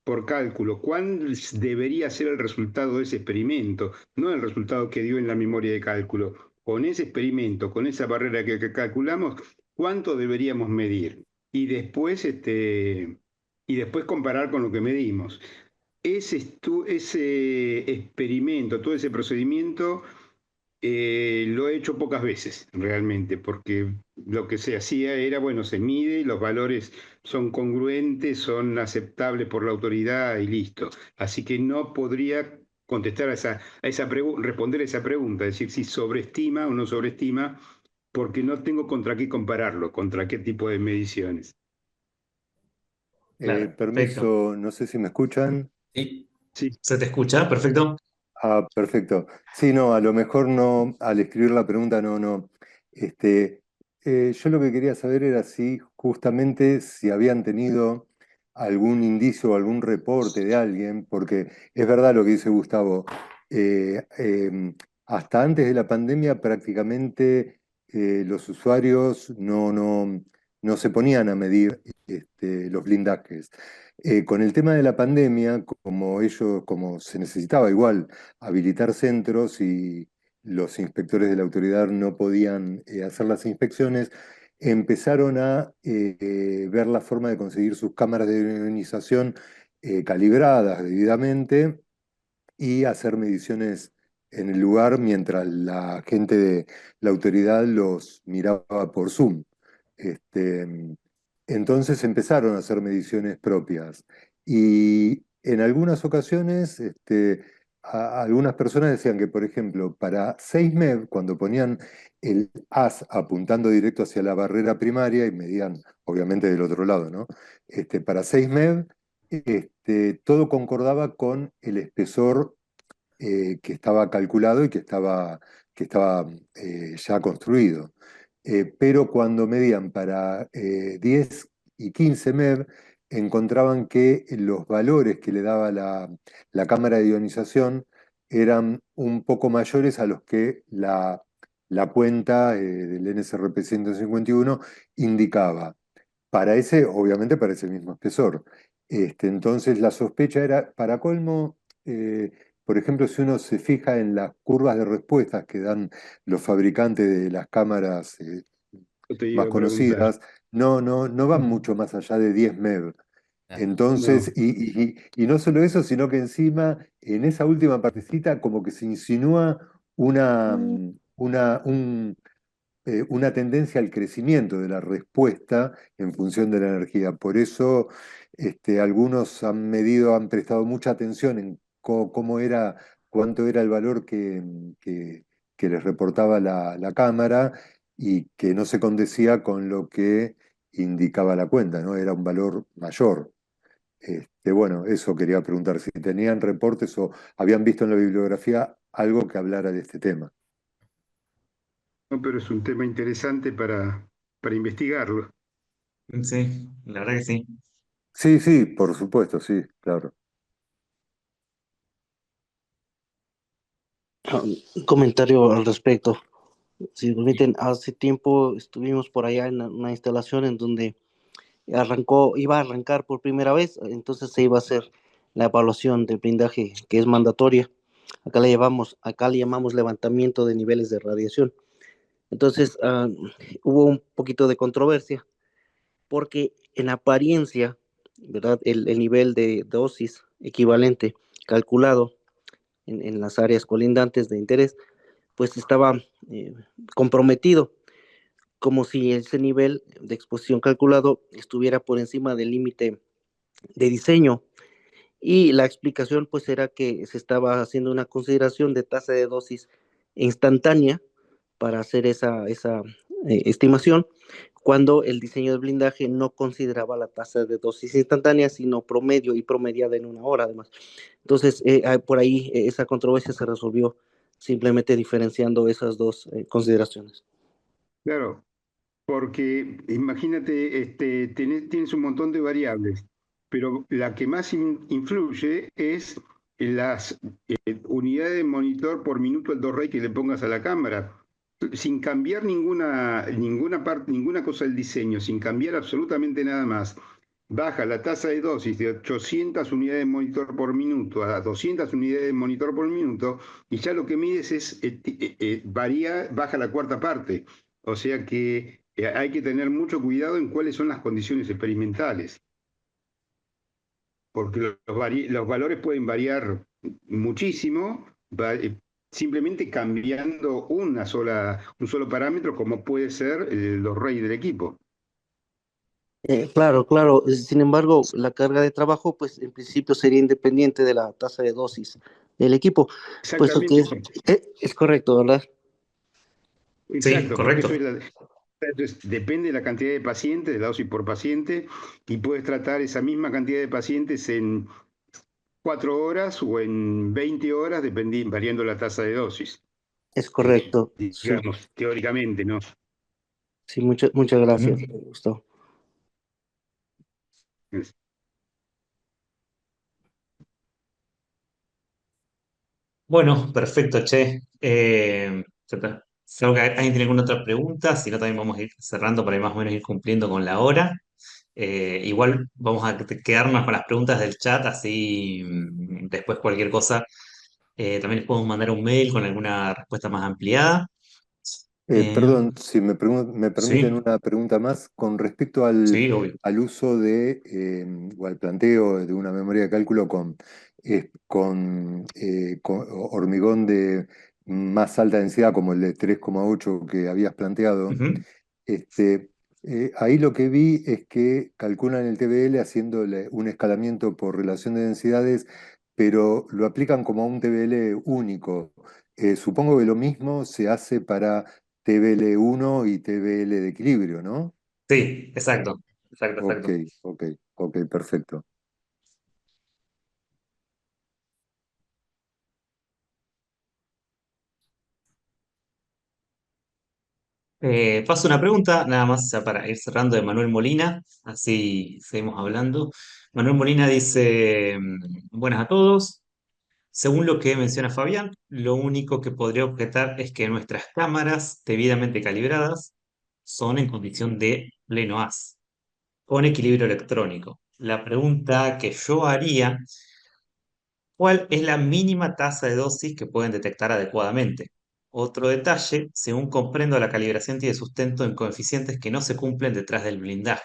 por cálculo cuál debería ser el resultado de ese experimento, no el resultado que dio en la memoria de cálculo. Con ese experimento, con esa barrera que calculamos, cuánto deberíamos medir y después comparar con lo que medimos. Ese experimento, todo ese procedimiento, lo he hecho pocas veces realmente, porque lo que se hacía era, bueno, se mide, los valores son congruentes, son aceptables por la autoridad y listo. Así que no podría contestar responder a esa pregunta, es decir, si sobreestima o no sobreestima, porque no tengo contra qué compararlo, contra qué tipo de mediciones. Claro, perfecto. Permiso, no sé si me escuchan. Sí. Sí, ¿Se te escucha? Perfecto. Ah, perfecto. Sí, no, a lo mejor no, al escribir la pregunta no. Este, yo lo que quería saber era si justamente si habían tenido algún indicio o algún reporte de alguien, porque es verdad lo que dice Gustavo, hasta antes de la pandemia prácticamente los usuarios no se ponían a medir los blindajes. Con el tema de la pandemia, como se necesitaba igual habilitar centros y los inspectores de la autoridad no podían hacer las inspecciones, empezaron a ver la forma de conseguir sus cámaras de ionización calibradas debidamente y hacer mediciones en el lugar mientras la gente de la autoridad los miraba por Zoom. Este, entonces empezaron a hacer mediciones propias y en algunas ocasiones algunas personas decían que, por ejemplo, para 6 MeV, cuando ponían el haz apuntando directo hacia la barrera primaria y medían, obviamente, del otro lado, ¿no? Para 6 MeV, todo concordaba con el espesor que estaba calculado y que estaba ya construido. Pero cuando medían para 10 y 15 MeV, encontraban que los valores que le daba la cámara de ionización eran un poco mayores a los que la cuenta del NSRP 151 indicaba. Obviamente para ese mismo espesor. Entonces la sospecha era, para colmo, por ejemplo, si uno se fija en las curvas de respuestas que dan los fabricantes de las cámaras yo te más iba a preguntar. conocidas, no van mucho más allá de 10 MeV. Ah, Entonces, No, y no solo eso, sino que encima en esa última partecita como que se insinúa una tendencia al crecimiento de la respuesta en función de la energía. Por eso, algunos han prestado mucha atención en cuánto era el valor que les reportaba la cámara y que no se condecía con lo que indicaba la cuenta, ¿no? Era un valor mayor. Bueno, eso quería preguntar, si tenían reportes o habían visto en la bibliografía algo que hablara de este tema. no, pero es un tema interesante para investigarlo. Sí, la verdad que sí. Sí, sí, por supuesto, sí, claro. Un comentario al respecto. Si me permiten, hace tiempo estuvimos por allá en una instalación en donde iba a arrancar por primera vez, entonces se iba a hacer la evaluación de blindaje que es mandatoria. Acá le llamamos levantamiento de niveles de radiación. Entonces, hubo un poquito de controversia porque en apariencia, ¿verdad? El nivel de dosis equivalente calculado en las áreas colindantes de interés, pues estaba eh, comprometido, como si ese nivel de exposición calculado estuviera por encima del límite de diseño. Y la explicación pues era que se estaba haciendo una consideración de tasa de dosis instantánea para hacer esa estimación, cuando el diseño de blindaje no consideraba la tasa de dosis instantánea, sino promedio y promediada en una hora además. Entonces, por ahí esa controversia se resolvió simplemente diferenciando esas dos consideraciones. Claro, porque imagínate, tienes un montón de variables, pero la que más influye es las unidades de monitor por minuto al 2 rey que le pongas a la cámara. Sin cambiar ninguna parte, ninguna cosa del diseño, sin cambiar absolutamente nada más, baja la tasa de dosis de 800 unidades de monitor por minuto a 200 unidades de monitor por minuto, y ya lo que mides es, baja la cuarta parte. O sea que hay que tener mucho cuidado en cuáles son las condiciones experimentales, porque los valores pueden variar muchísimo, simplemente cambiando un solo parámetro, como puede ser los RAID del equipo. Claro, claro. Sin embargo, la carga de trabajo, pues en principio sería independiente de la tasa de dosis del equipo, puesto que Exactamente, es correcto, ¿verdad? Sí, exacto, porque eso correcto. es entonces, depende de la cantidad de pacientes, de la dosis por paciente, y puedes tratar esa misma cantidad de pacientes en 4 horas o en 20 horas, variando la tasa de dosis. Es correcto. Sí, Digamos, teóricamente, ¿no? sí, muchas gracias, Ujú. Gustavo. Bueno, perfecto, che. Ya está. Creo que alguien tiene alguna otra pregunta, si no también vamos a ir cerrando para más o menos ir cumpliendo con la hora. Igual vamos a quedarnos con las preguntas del chat, así después cualquier cosa también les podemos mandar un mail con alguna respuesta más ampliada. Eh, Perdón, si me permiten sí, una pregunta más con respecto al, sí, obvio. al uso o al planteo de una memoria de cálculo con hormigón de más alta densidad, como el de 3,8 que habías planteado. Ujú. Este, Ahí lo que vi es que calculan el TBL haciéndole un escalamiento por relación de densidades, pero lo aplican como a un TBL único. Supongo que lo mismo se hace para TBL1 y TBL de equilibrio, ¿no? Sí, exacto, exacto, Ok, exacto. ok, ok, perfecto. Paso una pregunta, nada más ya para ir cerrando, de Manuel Molina, así seguimos hablando. Manuel Molina dice, buenas a todos. Según lo que menciona Fabián, lo único que podría objetar es que nuestras cámaras debidamente calibradas son en condición de pleno haz, con equilibrio electrónico. La pregunta que yo haría, ¿cuál es la mínima tasa de dosis que pueden detectar adecuadamente? Otro detalle, según comprendo, la calibración tiene sustento en coeficientes que no se cumplen detrás del blindaje,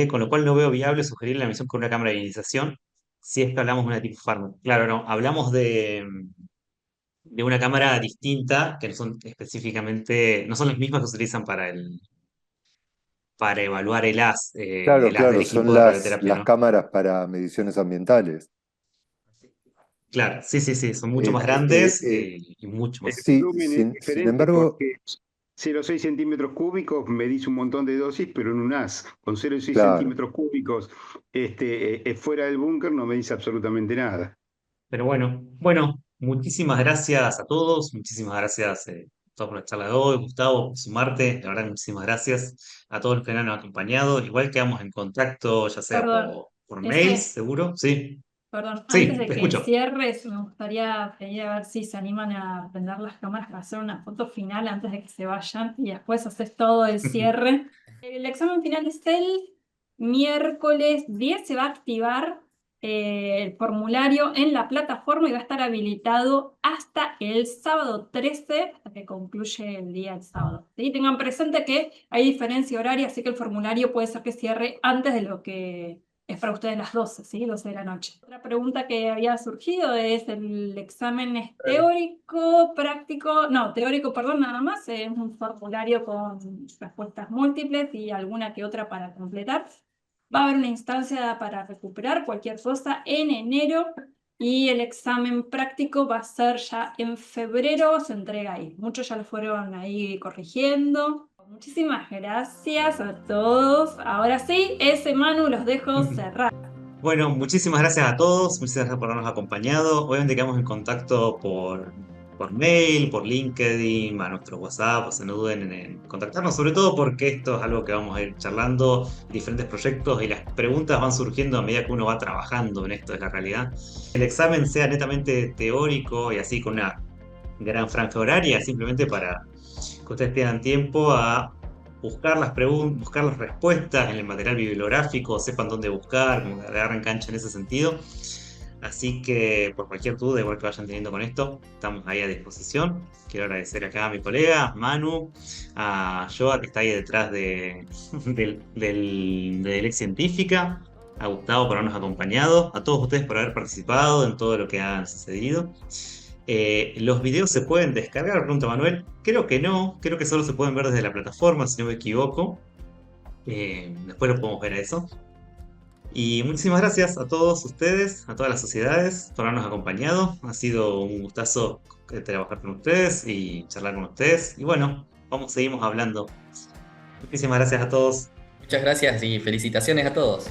con lo cual no veo viable sugerir la emisión con una cámara de ionización si es que hablamos de una tipo fármaco. Claro, no, hablamos de una cámara distinta que no son específicamente, no son las mismas que se utilizan para evaluar Claro, el haz del claro, son equipo de radioterapia, las ¿no? cámaras para mediciones ambientales. Claro, sí, sí, sí, son mucho más Este, grandes y mucho El más. sí, volumen es sin diferente embargo, porque 0,6 centímetros cúbicos medís un montón de dosis, pero en un haz. Con 0,6 claro. centímetros cúbicos fuera del búnker no medís absolutamente nada. Pero bueno, muchísimas gracias a todos, muchísimas gracias a todos por la charla de hoy, Gustavo, por sumarte, la verdad, muchísimas gracias a todos los que nos han acompañado. Igual quedamos en contacto, ya sea Perdón, por mail, ese, seguro. Sí, perdón, antes sí, de te que escucho. cierres, me gustaría pedir a ver si se animan a prender las cámaras para hacer una foto final antes de que se vayan y después haces todo el cierre. El examen final es el miércoles 10, se va a activar el formulario en la plataforma y va a estar habilitado hasta el sábado 13, hasta que concluye el día del sábado. ¿Sí? Tengan presente que hay diferencia horaria, así que el formulario puede ser que cierre antes de lo que es para ustedes las 12, ¿sí? 12 de la noche. Otra pregunta que había surgido es el examen es teórico, práctico, no, teórico, perdón, nada más, es un formulario con respuestas múltiples y alguna que otra para completar. Va a haber una instancia para recuperar cualquier cosa en enero. y el examen práctico va a ser ya en febrero, se entrega ahí. Muchos ya lo fueron ahí corrigiendo. Muchísimas gracias a todos. Ahora sí, ese Manu los dejo cerrar. Bueno, muchísimas gracias a todos, muchísimas gracias por habernos acompañado. Obviamente quedamos en contacto por mail, por LinkedIn, a nuestro WhatsApp, o sea, no duden en contactarnos, sobre todo porque esto es algo que vamos a ir charlando, diferentes proyectos y las preguntas van surgiendo a medida que uno va trabajando en esto, es la realidad. El examen sea netamente teórico y así con una gran franja horaria, simplemente para que ustedes tengan tiempo a buscar las preguntas, buscar las respuestas en el material bibliográfico, sepan dónde buscar, como que agarren cancha en ese sentido. Así que por cualquier duda, igual que vayan teniendo con esto, estamos ahí a disposición. Quiero agradecer acá a mi colega, Manu, a Joa, que está ahí detrás de Ex Científica, a Gustavo por habernos acompañado, a todos ustedes por haber participado en todo lo que ha sucedido. ¿Los videos se pueden descargar? Pregunta Manuel. Creo que no, creo que solo se pueden ver desde la plataforma, si no me equivoco. Después lo podemos ver a eso. Y muchísimas gracias a todos ustedes, a todas las sociedades por habernos acompañado. Ha sido un gustazo trabajar con ustedes y charlar con ustedes. Y bueno, seguimos hablando. Muchísimas gracias a todos. Muchas gracias y felicitaciones a todos.